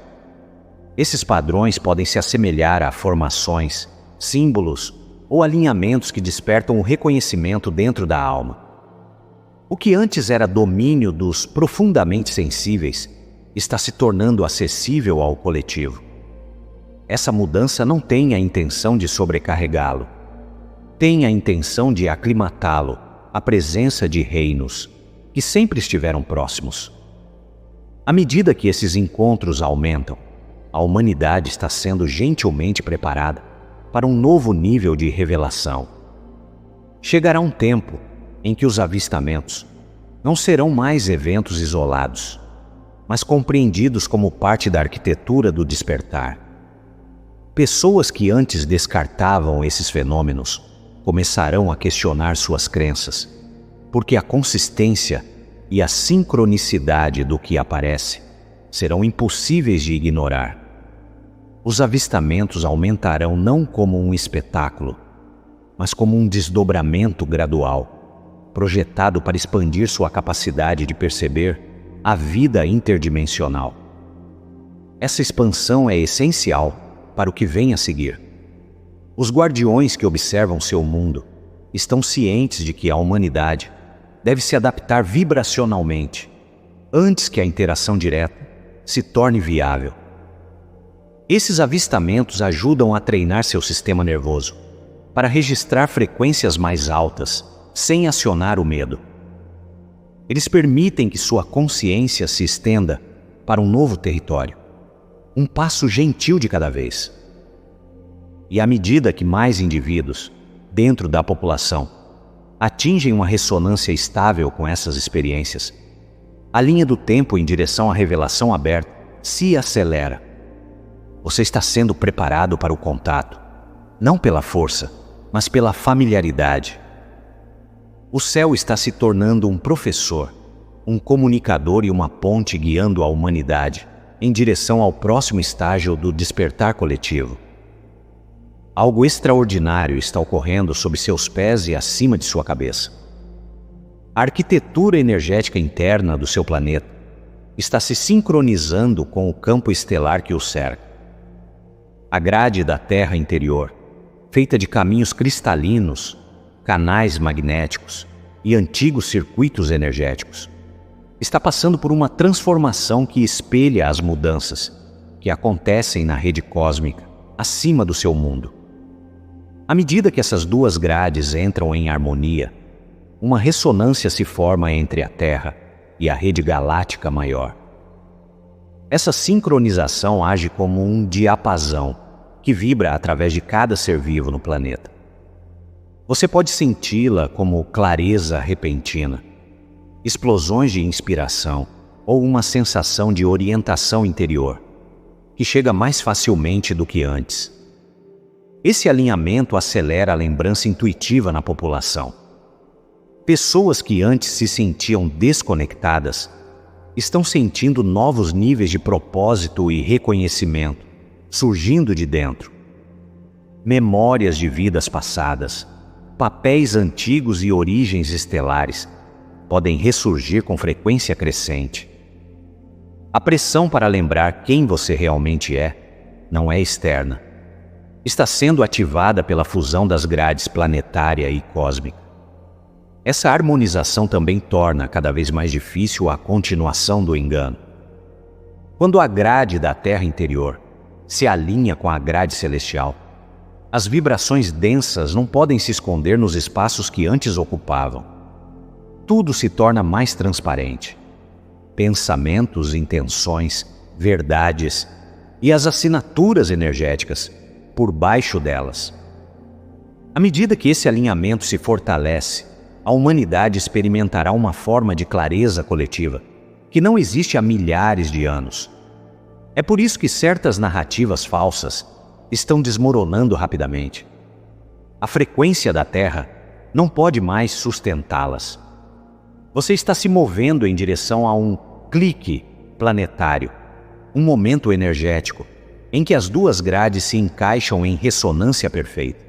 Esses padrões podem se assemelhar a formações, símbolos ou alinhamentos que despertam o reconhecimento dentro da alma. O que antes era domínio dos profundamente sensíveis está se tornando acessível ao coletivo. Essa mudança não tem a intenção de sobrecarregá-lo. Tem a intenção de aclimatá-lo à presença de reinos que sempre estiveram próximos. À medida que esses encontros aumentam, a humanidade está sendo gentilmente preparada para um novo nível de revelação. Chegará um tempo em que os avistamentos não serão mais eventos isolados, mas compreendidos como parte da arquitetura do despertar. Pessoas que antes descartavam esses fenômenos começarão a questionar suas crenças, porque a consistência e a sincronicidade do que aparece serão impossíveis de ignorar. Os avistamentos aumentarão não como um espetáculo, mas como um desdobramento gradual, projetado para expandir sua capacidade de perceber a vida interdimensional. Essa expansão é essencial para o que vem a seguir. Os guardiões que observam seu mundo estão cientes de que a humanidade deve se adaptar vibracionalmente antes que a interação direta se torne viável. Esses avistamentos ajudam a treinar seu sistema nervoso para registrar frequências mais altas sem acionar o medo. Eles permitem que sua consciência se estenda para um novo território, um passo gentil de cada vez. E à medida que mais indivíduos, dentro da população, atingem uma ressonância estável com essas experiências, a linha do tempo em direção à revelação aberta se acelera. Você está sendo preparado para o contato, não pela força, mas pela familiaridade. O céu está se tornando um professor, um comunicador e uma ponte guiando a humanidade em direção ao próximo estágio do despertar coletivo. Algo extraordinário está ocorrendo sob seus pés e acima de sua cabeça. A arquitetura energética interna do seu planeta está se sincronizando com o campo estelar que o cerca. A grade da Terra interior, feita de caminhos cristalinos, canais magnéticos e antigos circuitos energéticos, está passando por uma transformação que espelha as mudanças que acontecem na rede cósmica acima do seu mundo. À medida que essas duas grades entram em harmonia, uma ressonância se forma entre a Terra e a rede galáctica maior. Essa sincronização age como um diapasão que vibra através de cada ser vivo no planeta. Você pode senti-la como clareza repentina, explosões de inspiração ou uma sensação de orientação interior, que chega mais facilmente do que antes. Esse alinhamento acelera a lembrança intuitiva na população. Pessoas que antes se sentiam desconectadas estão sentindo novos níveis de propósito e reconhecimento surgindo de dentro. Memórias de vidas passadas, papéis antigos e origens estelares podem ressurgir com frequência crescente. A pressão para lembrar quem você realmente é não é externa. Está sendo ativada pela fusão das grades planetária e cósmica. Essa harmonização também torna cada vez mais difícil a continuação do engano. Quando a grade da Terra interior se alinha com a grade celestial, as vibrações densas não podem se esconder nos espaços que antes ocupavam. Tudo se torna mais transparente. Pensamentos, intenções, verdades e as assinaturas energéticas por baixo delas. À medida que esse alinhamento se fortalece, a humanidade experimentará uma forma de clareza coletiva que não existe há milhares de anos. É por isso que certas narrativas falsas estão desmoronando rapidamente. A frequência da Terra não pode mais sustentá-las. Você está se movendo em direção a um clique planetário, um momento energético em que as duas grades se encaixam em ressonância perfeita.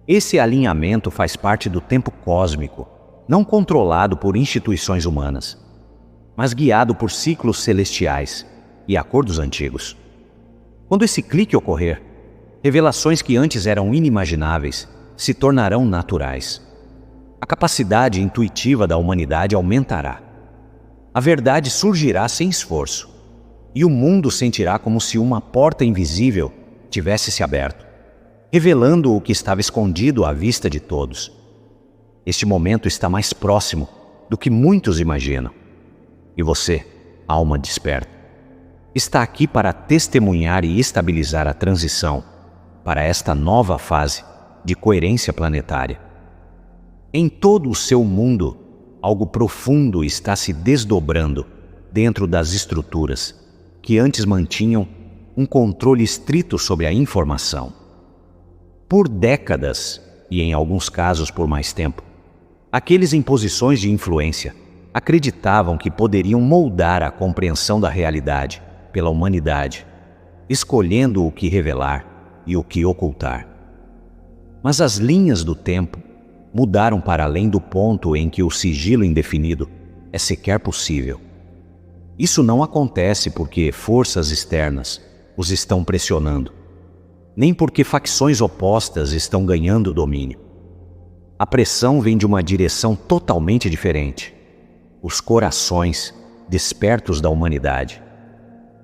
Esse alinhamento faz parte do tempo cósmico, não controlado por instituições humanas, mas guiado por ciclos celestiais e acordos antigos. Quando esse clique ocorrer, revelações que antes eram inimagináveis se tornarão naturais. A capacidade intuitiva da humanidade aumentará. A verdade surgirá sem esforço, e o mundo sentirá como se uma porta invisível tivesse se aberto, revelando o que estava escondido à vista de todos. Este momento está mais próximo do que muitos imaginam. E você, alma desperta, está aqui para testemunhar e estabilizar a transição para esta nova fase de coerência planetária. Em todo o seu mundo, algo profundo está se desdobrando dentro das estruturas que antes mantinham um controle estrito sobre a informação. Por décadas, e em alguns casos por mais tempo, aqueles em posições de influência acreditavam que poderiam moldar a compreensão da realidade pela humanidade, escolhendo o que revelar e o que ocultar. Mas as linhas do tempo mudaram para além do ponto em que o sigilo indefinido é sequer possível. Isso não acontece porque forças externas os estão pressionando, nem porque facções opostas estão ganhando domínio. A pressão vem de uma direção totalmente diferente: os corações despertos da humanidade.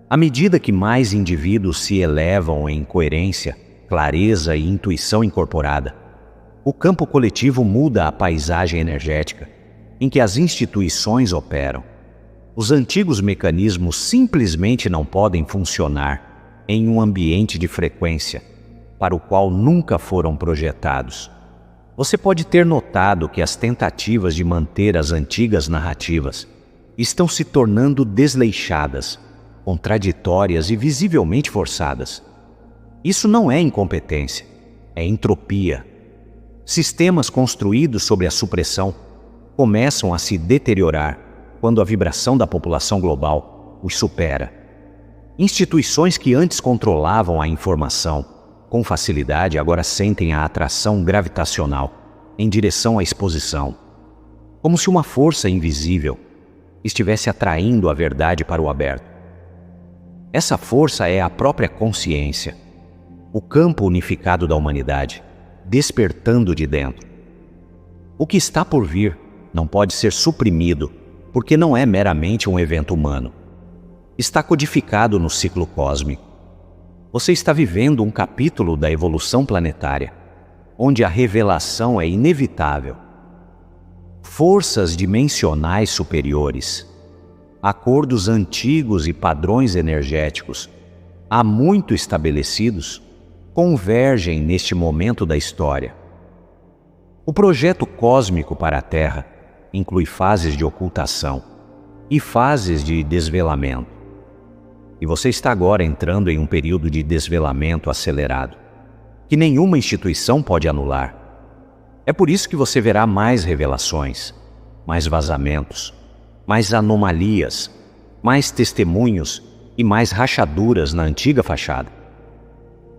À medida que mais indivíduos se elevam em coerência, clareza e intuição incorporada, o campo coletivo muda a paisagem energética em que as instituições operam. Os antigos mecanismos simplesmente não podem funcionar em um ambiente de frequência para o qual nunca foram projetados. Você pode ter notado que as tentativas de manter as antigas narrativas estão se tornando desleixadas, contraditórias e visivelmente forçadas. Isso não é incompetência, é entropia. Sistemas construídos sobre a supressão começam a se deteriorar quando a vibração da população global os supera. Instituições que antes controlavam a informação com facilidade agora sentem a atração gravitacional em direção à exposição, como se uma força invisível estivesse atraindo a verdade para o aberto. Essa força é a própria consciência, o campo unificado da humanidade, despertando de dentro. O que está por vir não pode ser suprimido, porque não é meramente um evento humano. Está codificado no ciclo cósmico. Você está vivendo um capítulo da evolução planetária, onde a revelação é inevitável. Forças dimensionais superiores, acordos antigos e padrões energéticos, há muito estabelecidos, convergem neste momento da história. O projeto cósmico para a Terra inclui fases de ocultação e fases de desvelamento. E você está agora entrando em um período de desvelamento acelerado, que nenhuma instituição pode anular. É por isso que você verá mais revelações, mais vazamentos, mais anomalias, mais testemunhos e mais rachaduras na antiga fachada.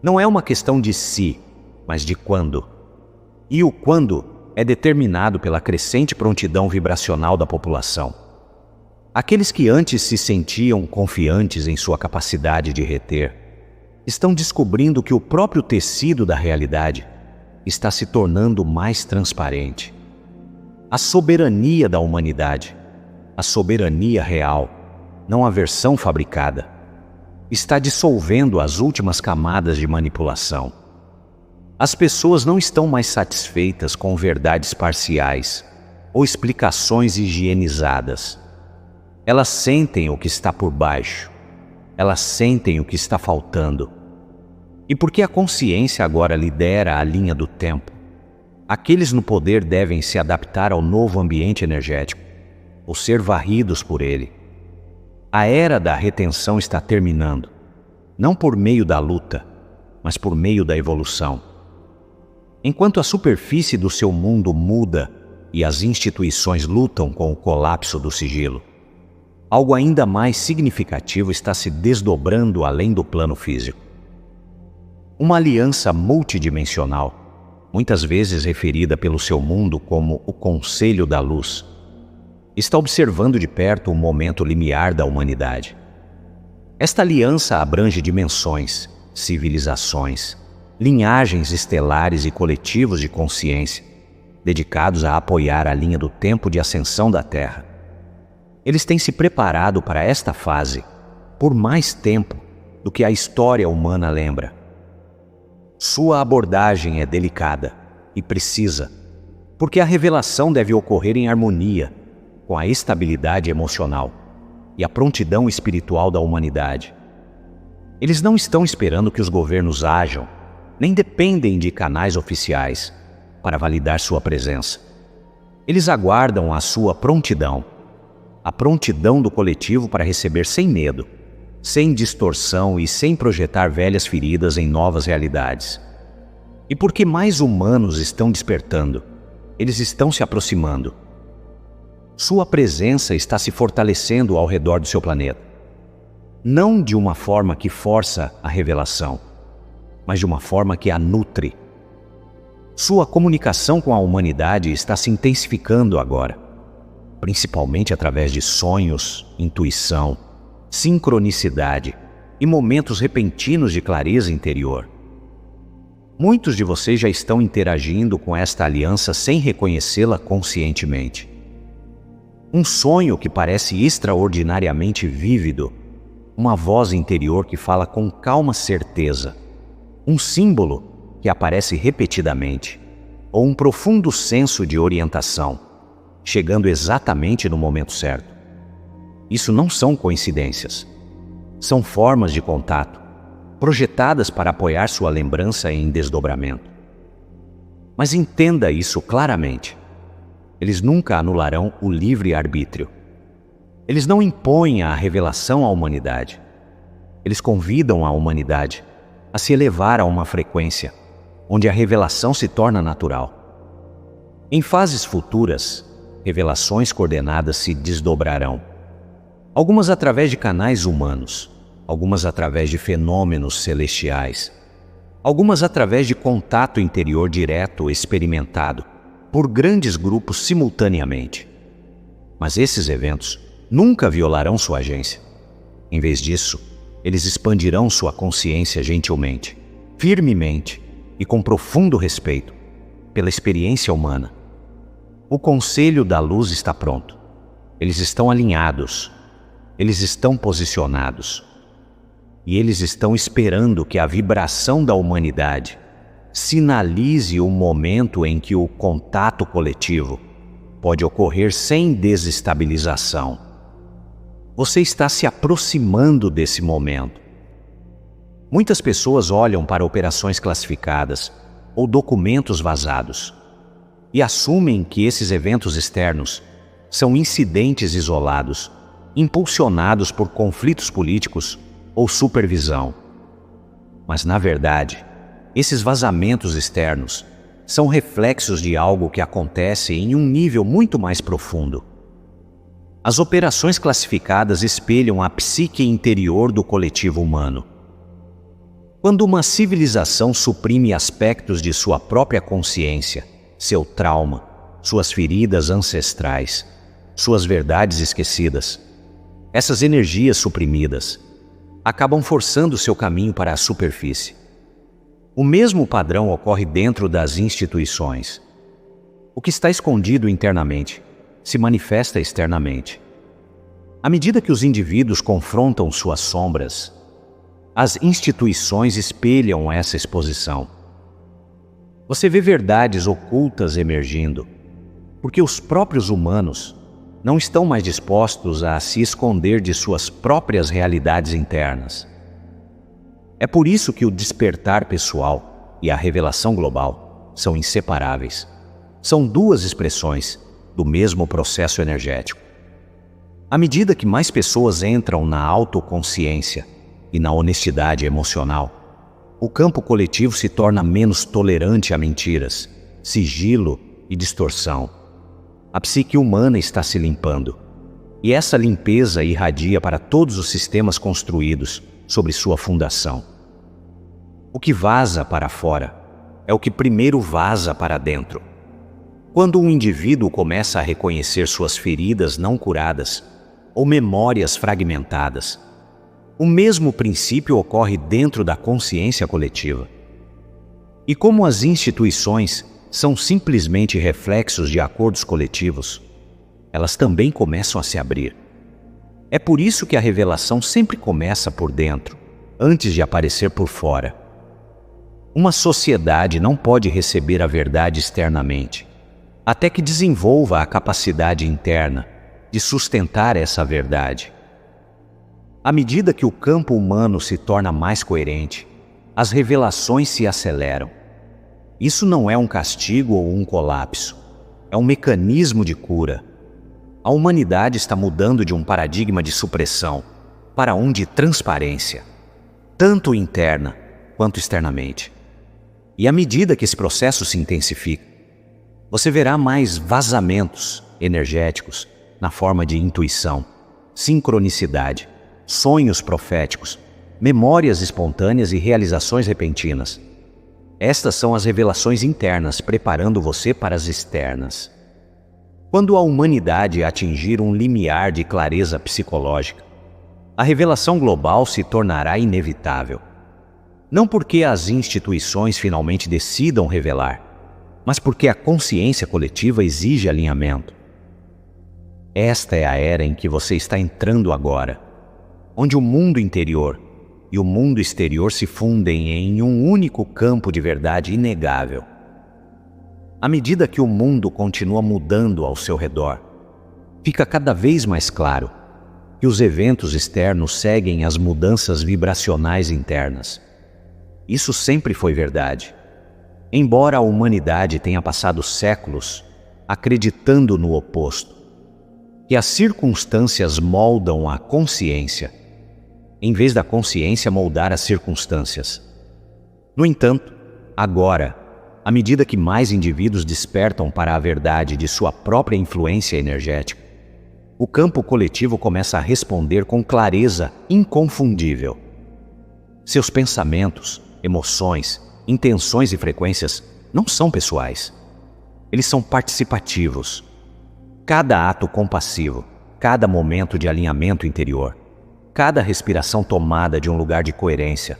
Não é uma questão de se, mas de quando. E o quando é determinado pela crescente prontidão vibracional da população. Aqueles que antes se sentiam confiantes em sua capacidade de reter, estão descobrindo que o próprio tecido da realidade está se tornando mais transparente. A soberania da humanidade, a soberania real, não a versão fabricada, está dissolvendo as últimas camadas de manipulação. As pessoas não estão mais satisfeitas com verdades parciais ou explicações higienizadas. Elas sentem o que está por baixo. Elas sentem o que está faltando. E porque a consciência agora lidera a linha do tempo, aqueles no poder devem se adaptar ao novo ambiente energético, ou ser varridos por ele. A era da retenção está terminando, não por meio da luta, mas por meio da evolução. Enquanto a superfície do seu mundo muda e as instituições lutam com o colapso do sigilo, algo ainda mais significativo está se desdobrando além do plano físico. Uma aliança multidimensional, muitas vezes referida pelo seu mundo como o Conselho da Luz, está observando de perto o momento limiar da humanidade. Esta aliança abrange dimensões, civilizações, linhagens estelares e coletivos de consciência, dedicados a apoiar a linha do tempo de ascensão da Terra. Eles têm se preparado para esta fase por mais tempo do que a história humana lembra. Sua abordagem é delicada e precisa, porque a revelação deve ocorrer em harmonia com a estabilidade emocional e a prontidão espiritual da humanidade. Eles não estão esperando que os governos ajam, nem dependem de canais oficiais para validar sua presença. Eles aguardam a sua prontidão, a prontidão do coletivo para receber sem medo, sem distorção e sem projetar velhas feridas em novas realidades. E porque mais humanos estão despertando, eles estão se aproximando. Sua presença está se fortalecendo ao redor do seu planeta. Não de uma forma que força a revelação, mas de uma forma que a nutre. Sua comunicação com a humanidade está se intensificando agora, principalmente através de sonhos, intuição, sincronicidade e momentos repentinos de clareza interior. Muitos de vocês já estão interagindo com esta aliança sem reconhecê-la conscientemente. Um sonho que parece extraordinariamente vívido, uma voz interior que fala com calma certeza, um símbolo que aparece repetidamente, ou um profundo senso de orientação, chegando exatamente no momento certo. Isso não são coincidências. São formas de contato, projetadas para apoiar sua lembrança em desdobramento. Mas entenda isso claramente. Eles nunca anularão o livre-arbítrio. Eles não impõem a revelação à humanidade. Eles convidam a humanidade a se elevar a uma frequência onde a revelação se torna natural. Em fases futuras, revelações coordenadas se desdobrarão. Algumas através de canais humanos, algumas através de fenômenos celestiais, algumas através de contato interior direto experimentado por grandes grupos simultaneamente. Mas esses eventos nunca violarão sua agência. Em vez disso, eles expandirão sua consciência gentilmente, firmemente e com profundo respeito pela experiência humana. O conselho da luz está pronto. Eles estão alinhados. Eles estão posicionados. E eles estão esperando que a vibração da humanidade sinalize o momento em que o contato coletivo pode ocorrer sem desestabilização. Você está se aproximando desse momento. Muitas pessoas olham para operações classificadas ou documentos vazados e assumem que esses eventos externos são incidentes isolados, impulsionados por conflitos políticos ou supervisão. Mas, na verdade, esses vazamentos externos são reflexos de algo que acontece em um nível muito mais profundo. As operações classificadas espelham a psique interior do coletivo humano. Quando uma civilização suprime aspectos de sua própria consciência, seu trauma, suas feridas ancestrais, suas verdades esquecidas, essas energias suprimidas acabam forçando seu caminho para a superfície. O mesmo padrão ocorre dentro das instituições. O que está escondido internamente se manifesta externamente. À medida que os indivíduos confrontam suas sombras, as instituições espelham essa exposição. Você vê verdades ocultas emergindo, porque os próprios humanos não estão mais dispostos a se esconder de suas próprias realidades internas. É por isso que o despertar pessoal e a revelação global são inseparáveis. São duas expressões do mesmo processo energético. À medida que mais pessoas entram na autoconsciência e na honestidade emocional, o campo coletivo se torna menos tolerante a mentiras, sigilo e distorção. A psique humana está se limpando, e essa limpeza irradia para todos os sistemas construídos sobre sua fundação. O que vaza para fora é o que primeiro vaza para dentro. Quando um indivíduo começa a reconhecer suas feridas não curadas ou memórias fragmentadas, o mesmo princípio ocorre dentro da consciência coletiva. E como as instituições são simplesmente reflexos de acordos coletivos, elas também começam a se abrir. É por isso que a revelação sempre começa por dentro, antes de aparecer por fora. Uma sociedade não pode receber a verdade externamente, até que desenvolva a capacidade interna de sustentar essa verdade. À medida que o campo humano se torna mais coerente, as revelações se aceleram. Isso não é um castigo ou um colapso, é um mecanismo de cura. A humanidade está mudando de um paradigma de supressão para um de transparência, tanto interna quanto externamente. E à medida que esse processo se intensifica, você verá mais vazamentos energéticos na forma de intuição, sincronicidade, sonhos proféticos, memórias espontâneas e realizações repentinas. Estas são as revelações internas preparando você para as externas. Quando a humanidade atingir um limiar de clareza psicológica, a revelação global se tornará inevitável. Não porque as instituições finalmente decidam revelar, mas porque a consciência coletiva exige alinhamento. Esta é a era em que você está entrando agora, onde o mundo interior e o mundo exterior se fundem em um único campo de verdade inegável. À medida que o mundo continua mudando ao seu redor, fica cada vez mais claro que os eventos externos seguem as mudanças vibracionais internas. Isso sempre foi verdade, embora a humanidade tenha passado séculos acreditando no oposto, que as circunstâncias moldam a consciência, em vez da consciência moldar as circunstâncias. No entanto, agora, à medida que mais indivíduos despertam para a verdade de sua própria influência energética, o campo coletivo começa a responder com clareza inconfundível. Seus pensamentos, emoções, intenções e frequências não são pessoais. Eles são participativos. Cada ato compassivo, cada momento de alinhamento interior, cada respiração tomada de um lugar de coerência,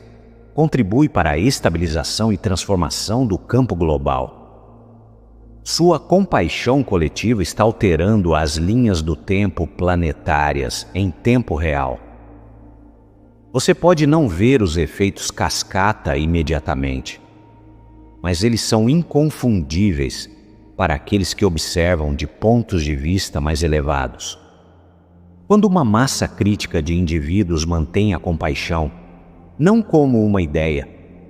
contribui para a estabilização e transformação do campo global. Sua compaixão coletiva está alterando as linhas do tempo planetárias em tempo real. Você pode não ver os efeitos cascata imediatamente, mas eles são inconfundíveis para aqueles que observam de pontos de vista mais elevados. Quando uma massa crítica de indivíduos mantém a compaixão, não como uma ideia,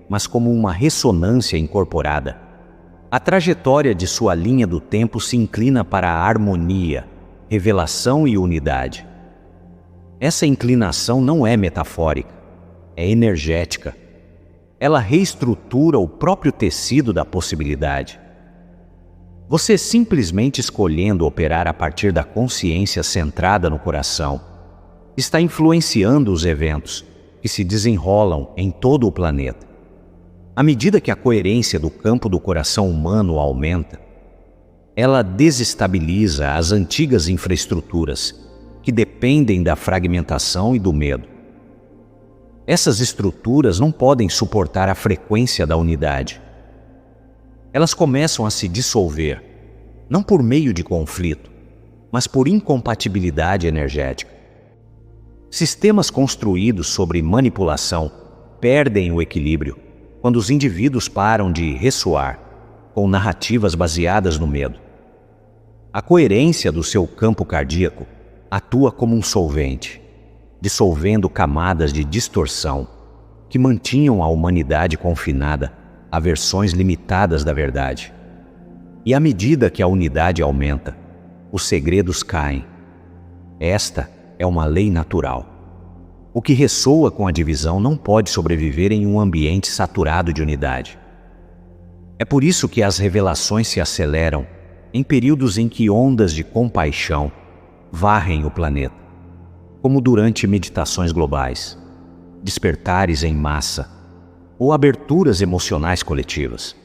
mas como uma ressonância incorporada, a trajetória de sua linha do tempo se inclina para a harmonia, revelação e unidade. Essa inclinação não é metafórica, é energética. Ela reestrutura o próprio tecido da possibilidade. Você simplesmente escolhendo operar a partir da consciência centrada no coração, está influenciando os eventos que se desenrolam em todo o planeta. À medida que a coerência do campo do coração humano aumenta, ela desestabiliza as antigas infraestruturas que dependem da fragmentação e do medo. Essas estruturas não podem suportar a frequência da unidade. Elas começam a se dissolver, não por meio de conflito, mas por incompatibilidade energética. Sistemas construídos sobre manipulação perdem o equilíbrio quando os indivíduos param de ressoar com narrativas baseadas no medo. A coerência do seu campo cardíaco atua como um solvente, dissolvendo camadas de distorção que mantinham a humanidade confinada a versões limitadas da verdade. E à medida que a unidade aumenta, os segredos caem. Esta é uma lei natural. O que ressoa com a divisão não pode sobreviver em um ambiente saturado de unidade. É por isso que as revelações se aceleram em períodos em que ondas de compaixão varrem o planeta, como durante meditações globais, despertares em massa ou aberturas emocionais coletivas.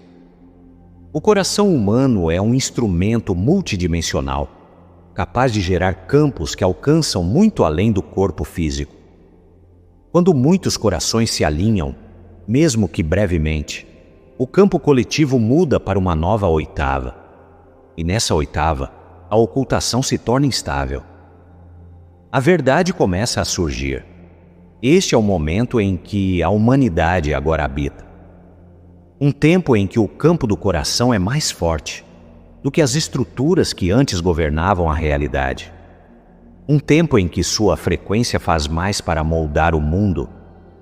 O coração humano é um instrumento multidimensional, capaz de gerar campos que alcançam muito além do corpo físico. Quando muitos corações se alinham, mesmo que brevemente, o campo coletivo muda para uma nova oitava. E nessa oitava, a ocultação se torna instável. A verdade começa a surgir. Este é o momento em que a humanidade agora habita. Um tempo em que o campo do coração é mais forte do que as estruturas que antes governavam a realidade. Um tempo em que sua frequência faz mais para moldar o mundo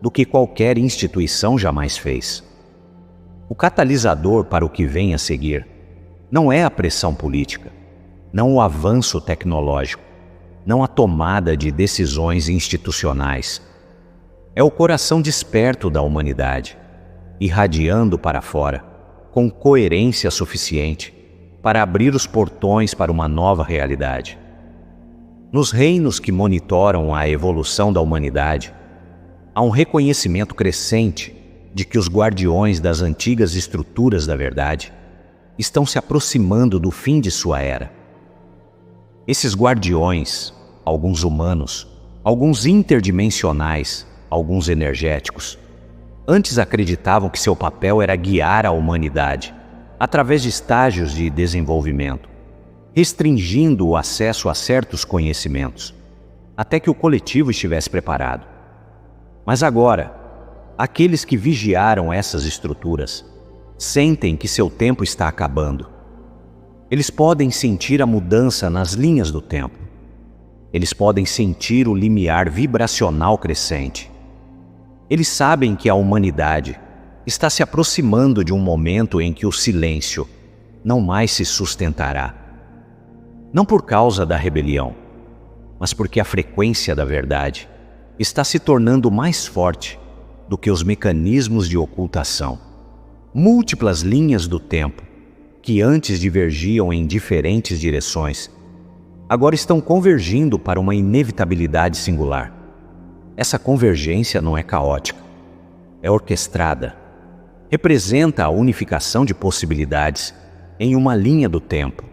do que qualquer instituição jamais fez. O catalisador para o que vem a seguir não é a pressão política, não o avanço tecnológico, não a tomada de decisões institucionais. É o coração desperto da humanidade, irradiando para fora, com coerência suficiente para abrir os portões para uma nova realidade. Nos reinos que monitoram a evolução da humanidade, há um reconhecimento crescente de que os guardiões das antigas estruturas da verdade estão se aproximando do fim de sua era. Esses guardiões, alguns humanos, alguns interdimensionais, alguns energéticos, antes acreditavam que seu papel era guiar a humanidade através de estágios de desenvolvimento, restringindo o acesso a certos conhecimentos, até que o coletivo estivesse preparado. Mas agora, aqueles que vigiaram essas estruturas sentem que seu tempo está acabando. Eles podem sentir a mudança nas linhas do tempo. Eles podem sentir o limiar vibracional crescente. Eles sabem que a humanidade está se aproximando de um momento em que o silêncio não mais se sustentará. Não por causa da rebelião, mas porque a frequência da verdade está se tornando mais forte do que os mecanismos de ocultação. Múltiplas linhas do tempo, que antes divergiam em diferentes direções, agora estão convergindo para uma inevitabilidade singular. Essa convergência não é caótica, é orquestrada. Representa a unificação de possibilidades em uma linha do tempo,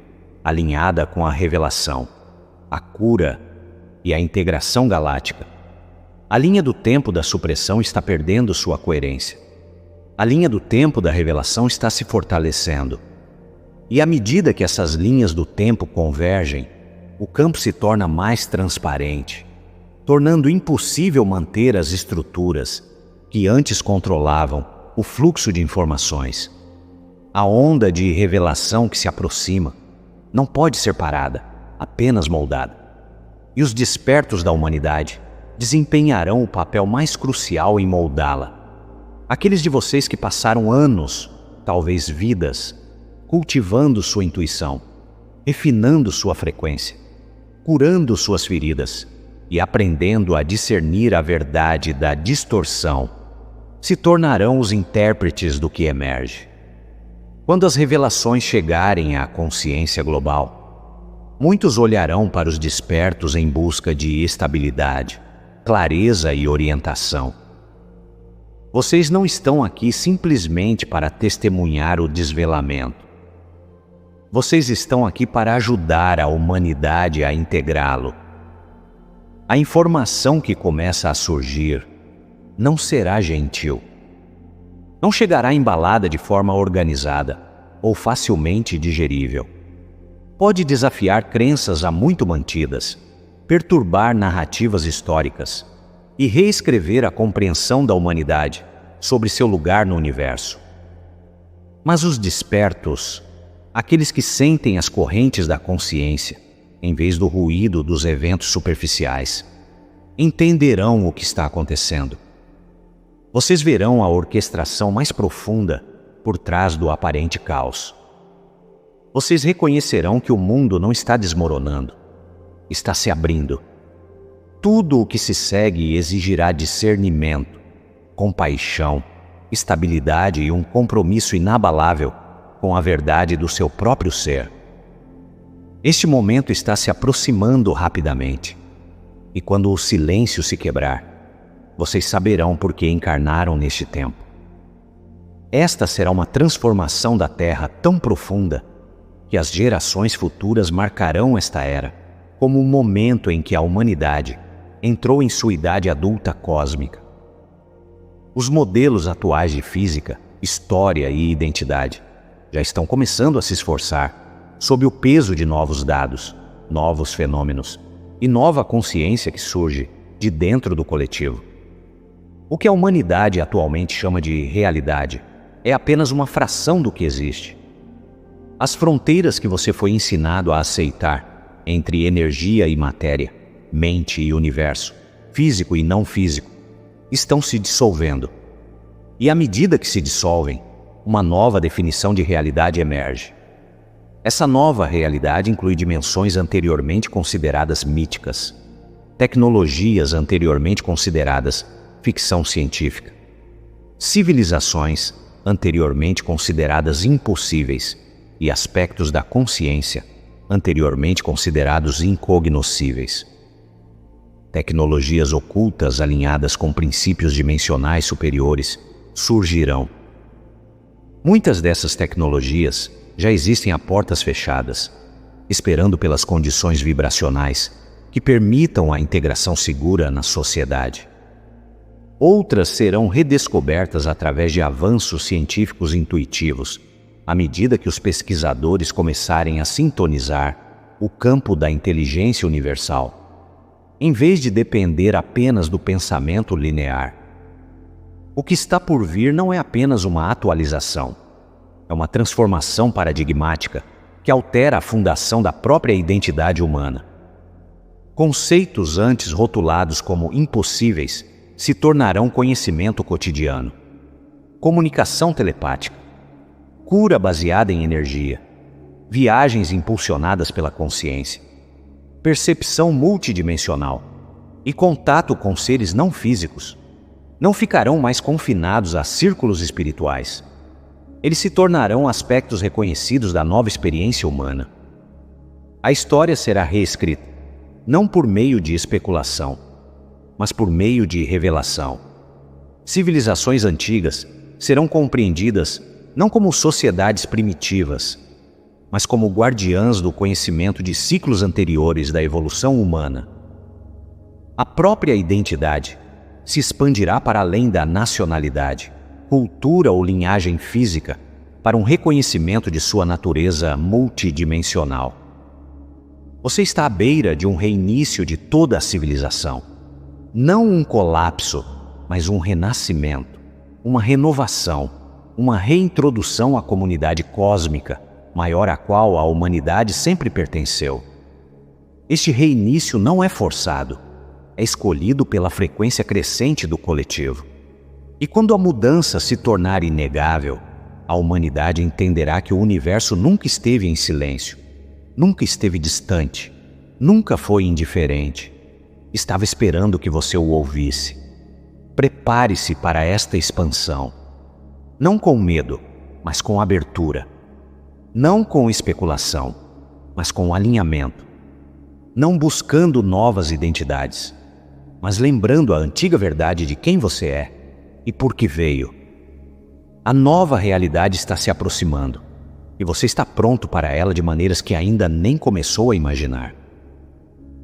alinhada com a revelação, a cura e a integração galáctica. A linha do tempo da supressão está perdendo sua coerência. A linha do tempo da revelação está se fortalecendo. E à medida que essas linhas do tempo convergem, o campo se torna mais transparente, tornando impossível manter as estruturas que antes controlavam o fluxo de informações. A onda de revelação que se aproxima não pode ser parada, apenas moldada. E os despertos da humanidade desempenharão o papel mais crucial em moldá-la. Aqueles de vocês que passaram anos, talvez vidas, cultivando sua intuição, refinando sua frequência, curando suas feridas e aprendendo a discernir a verdade da distorção, se tornarão os intérpretes do que emerge. Quando as revelações chegarem à consciência global, muitos olharão para os despertos em busca de estabilidade, clareza e orientação. Vocês não estão aqui simplesmente para testemunhar o desvelamento. Vocês estão aqui para ajudar a humanidade a integrá-lo. A informação que começa a surgir não será gentil. Não chegará embalada de forma organizada ou facilmente digerível. Pode desafiar crenças há muito mantidas, perturbar narrativas históricas e reescrever a compreensão da humanidade sobre seu lugar no universo. Mas os despertos, aqueles que sentem as correntes da consciência, em vez do ruído dos eventos superficiais, entenderão o que está acontecendo. Vocês verão a orquestração mais profunda por trás do aparente caos. Vocês reconhecerão que o mundo não está desmoronando, está se abrindo. Tudo o que se segue exigirá discernimento, compaixão, estabilidade e um compromisso inabalável com a verdade do seu próprio ser. Este momento está se aproximando rapidamente, e quando o silêncio se quebrar, vocês saberão por que encarnaram neste tempo. Esta será uma transformação da Terra tão profunda que as gerações futuras marcarão esta era como o momento em que a humanidade entrou em sua idade adulta cósmica. Os modelos atuais de física, história e identidade já estão começando a se esforçar sob o peso de novos dados, novos fenômenos e nova consciência que surge de dentro do coletivo. O que a humanidade atualmente chama de realidade é apenas uma fração do que existe. As fronteiras que você foi ensinado a aceitar entre energia e matéria, mente e universo, físico e não físico, estão se dissolvendo. E à medida que se dissolvem, uma nova definição de realidade emerge. Essa nova realidade inclui dimensões anteriormente consideradas míticas, tecnologias anteriormente consideradas ficção científica, civilizações anteriormente consideradas impossíveis e aspectos da consciência anteriormente considerados incognoscíveis. Tecnologias ocultas alinhadas com princípios dimensionais superiores surgirão. Muitas dessas tecnologias já existem a portas fechadas, esperando pelas condições vibracionais que permitam a integração segura na sociedade. Outras serão redescobertas através de avanços científicos intuitivos, à medida que os pesquisadores começarem a sintonizar o campo da inteligência universal, em vez de depender apenas do pensamento linear. O que está por vir não é apenas uma atualização, é uma transformação paradigmática que altera a fundação da própria identidade humana. Conceitos antes rotulados como impossíveis se tornarão conhecimento cotidiano. Comunicação telepática, cura baseada em energia, viagens impulsionadas pela consciência, percepção multidimensional e contato com seres não físicos não ficarão mais confinados a círculos espirituais. Eles se tornarão aspectos reconhecidos da nova experiência humana. A história será reescrita, não por meio de especulação, mas por meio de revelação. Civilizações antigas serão compreendidas não como sociedades primitivas, mas como guardiãs do conhecimento de ciclos anteriores da evolução humana. A própria identidade se expandirá para além da nacionalidade, cultura ou linhagem física, para um reconhecimento de sua natureza multidimensional. Você está à beira de um reinício de toda a civilização. Não um colapso, mas um renascimento, uma renovação, uma reintrodução à comunidade cósmica, maior à qual a humanidade sempre pertenceu. Este reinício não é forçado, é escolhido pela frequência crescente do coletivo. E quando a mudança se tornar inegável, a humanidade entenderá que o universo nunca esteve em silêncio, nunca esteve distante, nunca foi indiferente. Estava esperando que você o ouvisse. Prepare-se para esta expansão. Não com medo, mas com abertura. Não com especulação, mas com alinhamento. Não buscando novas identidades, mas lembrando a antiga verdade de quem você é e por que veio. A nova realidade está se aproximando e você está pronto para ela de maneiras que ainda nem começou a imaginar.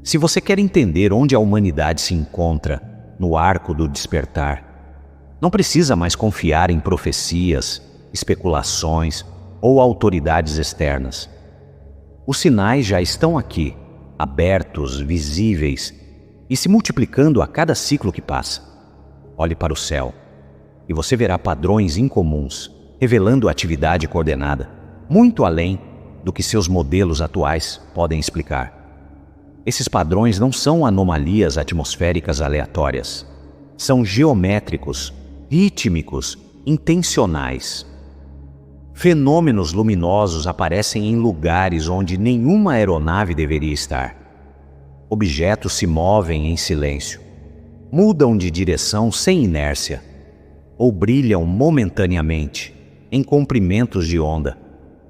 Se você quer entender onde a humanidade se encontra no arco do despertar, não precisa mais confiar em profecias, especulações ou autoridades externas. Os sinais já estão aqui, abertos, visíveis e se multiplicando a cada ciclo que passa. Olhe para o céu e você verá padrões incomuns, revelando atividade coordenada, muito além do que seus modelos atuais podem explicar. Esses padrões não são anomalias atmosféricas aleatórias. São geométricos, rítmicos, intencionais. Fenômenos luminosos aparecem em lugares onde nenhuma aeronave deveria estar. Objetos se movem em silêncio, mudam de direção sem inércia, ou brilham momentaneamente em comprimentos de onda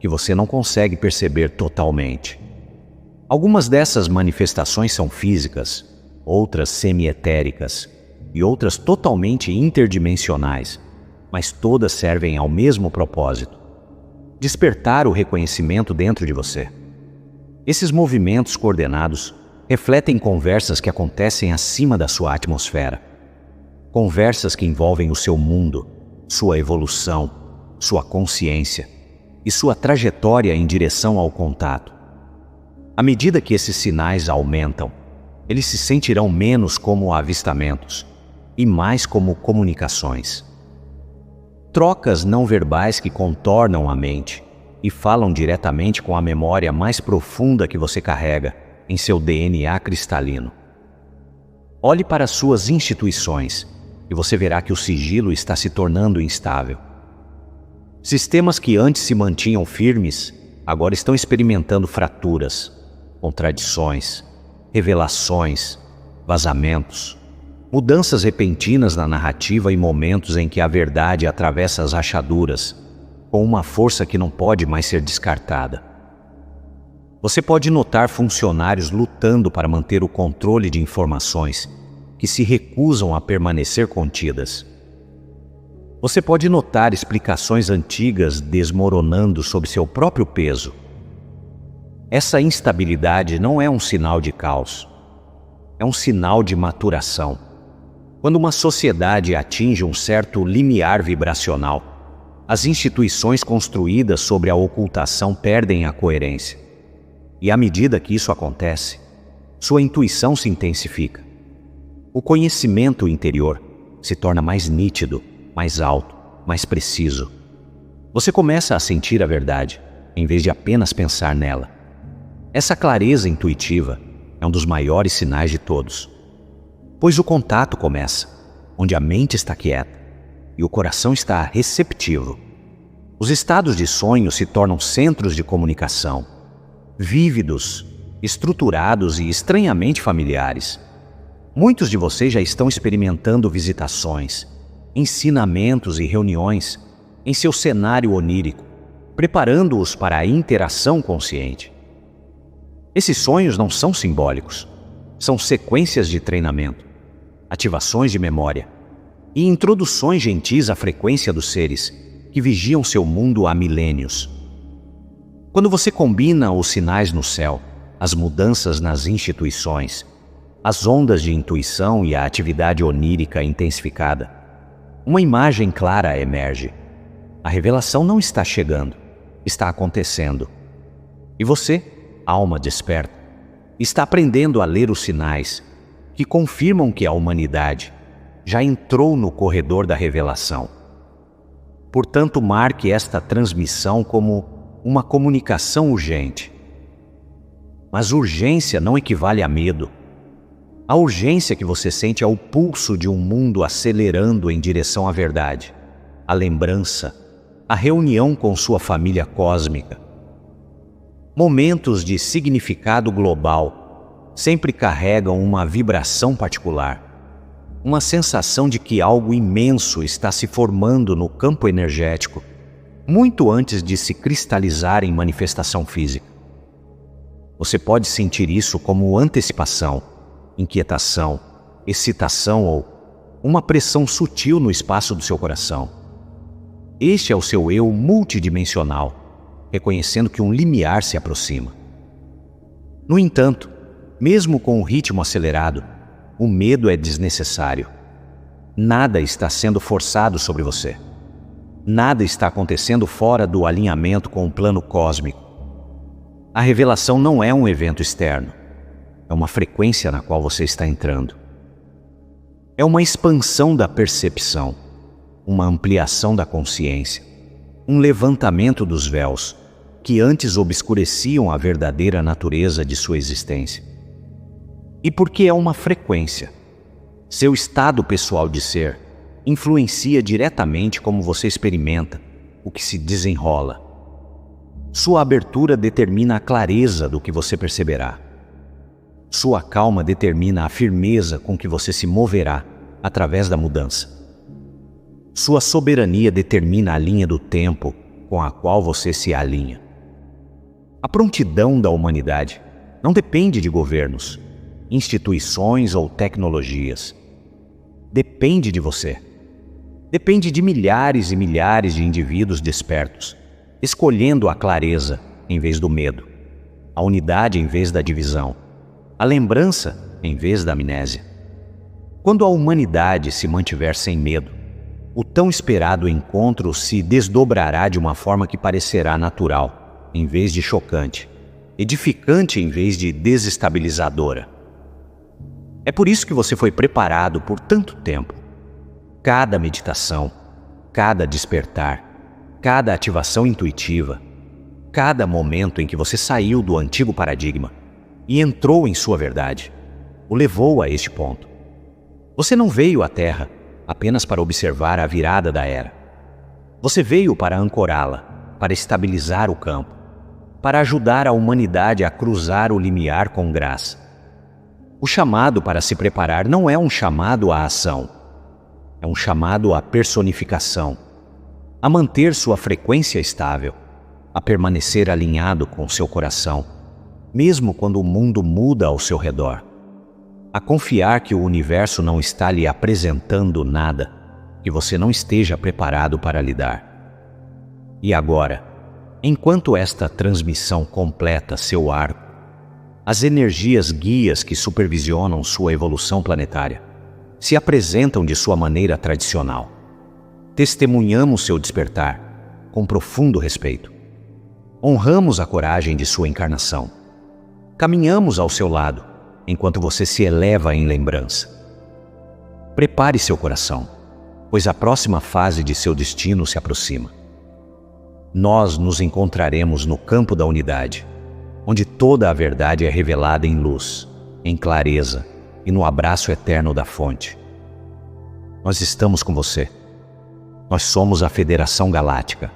que você não consegue perceber totalmente. Algumas dessas manifestações são físicas, outras semi-etéricas e outras totalmente interdimensionais, mas todas servem ao mesmo propósito: despertar o reconhecimento dentro de você. Esses movimentos coordenados refletem conversas que acontecem acima da sua atmosfera. Conversas que envolvem o seu mundo, sua evolução, sua consciência e sua trajetória em direção ao contato. À medida que esses sinais aumentam, eles se sentirão menos como avistamentos e mais como comunicações. Trocas não verbais que contornam a mente e falam diretamente com a memória mais profunda que você carrega em seu DNA cristalino. Olhe para suas instituições e você verá que o sigilo está se tornando instável. Sistemas que antes se mantinham firmes, agora estão experimentando fraturas, contradições, revelações, vazamentos, mudanças repentinas na narrativa e momentos em que a verdade atravessa as rachaduras com uma força que não pode mais ser descartada. Você pode notar funcionários lutando para manter o controle de informações que se recusam a permanecer contidas. Você pode notar explicações antigas desmoronando sob seu próprio peso. Essa instabilidade não é um sinal de caos, é um sinal de maturação. Quando uma sociedade atinge um certo limiar vibracional, as instituições construídas sobre a ocultação perdem a coerência. E à medida que isso acontece, sua intuição se intensifica. O conhecimento interior se torna mais nítido, mais alto, mais preciso. Você começa a sentir a verdade, em vez de apenas pensar nela. Essa clareza intuitiva é um dos maiores sinais de todos, pois o contato começa onde a mente está quieta e o coração está receptivo. Os estados de sonho se tornam centros de comunicação, vívidos, estruturados e estranhamente familiares. Muitos de vocês já estão experimentando visitações, ensinamentos e reuniões em seu cenário onírico, preparando-os para a interação consciente. Esses sonhos não são simbólicos, são sequências de treinamento, ativações de memória e introduções gentis à frequência dos seres que vigiam seu mundo há milênios. Quando você combina os sinais no céu, as mudanças nas instituições, as ondas de intuição e a atividade onírica intensificada, uma imagem clara emerge. A revelação não está chegando, está acontecendo. E você, alma desperta, está aprendendo a ler os sinais que confirmam que a humanidade já entrou no corredor da revelação. Portanto, marque esta transmissão como uma comunicação urgente. Mas urgência não equivale a medo. A urgência que você sente é o pulso de um mundo acelerando em direção à verdade, à lembrança, à reunião com sua família cósmica. Momentos de significado global sempre carregam uma vibração particular, uma sensação de que algo imenso está se formando no campo energético, muito antes de se cristalizar em manifestação física. Você pode sentir isso como antecipação, inquietação, excitação ou uma pressão sutil no espaço do seu coração. Este é o seu eu multidimensional, reconhecendo que um limiar se aproxima. No entanto, mesmo com o ritmo acelerado, o medo é desnecessário. Nada está sendo forçado sobre você. Nada está acontecendo fora do alinhamento com o plano cósmico. A revelação não é um evento externo. É uma frequência na qual você está entrando. É uma expansão da percepção, uma ampliação da consciência, um levantamento dos véus que antes obscureciam a verdadeira natureza de sua existência. E porque é uma frequência, seu estado pessoal de ser influencia diretamente como você experimenta o que se desenrola. Sua abertura determina a clareza do que você perceberá. Sua calma determina a firmeza com que você se moverá através da mudança. Sua soberania determina a linha do tempo com a qual você se alinha. A prontidão da humanidade não depende de governos, instituições ou tecnologias. Depende de você. Depende de milhares e milhares de indivíduos despertos, escolhendo a clareza em vez do medo, a unidade em vez da divisão, a lembrança em vez da amnésia. Quando a humanidade se mantiver sem medo, o tão esperado encontro se desdobrará de uma forma que parecerá natural, em vez de chocante, edificante em vez de desestabilizadora. É por isso que você foi preparado por tanto tempo. Cada meditação, cada despertar, cada ativação intuitiva, cada momento em que você saiu do antigo paradigma e entrou em sua verdade, o levou a este ponto. Você não veio à Terra apenas para observar a virada da era. Você veio para ancorá-la, para estabilizar o campo, para ajudar a humanidade a cruzar o limiar com graça. O chamado para se preparar não é um chamado à ação, é um chamado à personificação, a manter sua frequência estável, a permanecer alinhado com seu coração, mesmo quando o mundo muda ao seu redor, a confiar que o universo não está lhe apresentando nada que você não esteja preparado para lidar. E agora, enquanto esta transmissão completa seu arco, as energias guias que supervisionam sua evolução planetária se apresentam de sua maneira tradicional. Testemunhamos seu despertar com profundo respeito. Honramos a coragem de sua encarnação. Caminhamos ao seu lado enquanto você se eleva em lembrança. Prepare seu coração, pois a próxima fase de seu destino se aproxima. Nós nos encontraremos no campo da unidade, onde toda a verdade é revelada em luz, em clareza e no abraço eterno da fonte. Nós estamos com você. Nós somos a Federação Galáctica.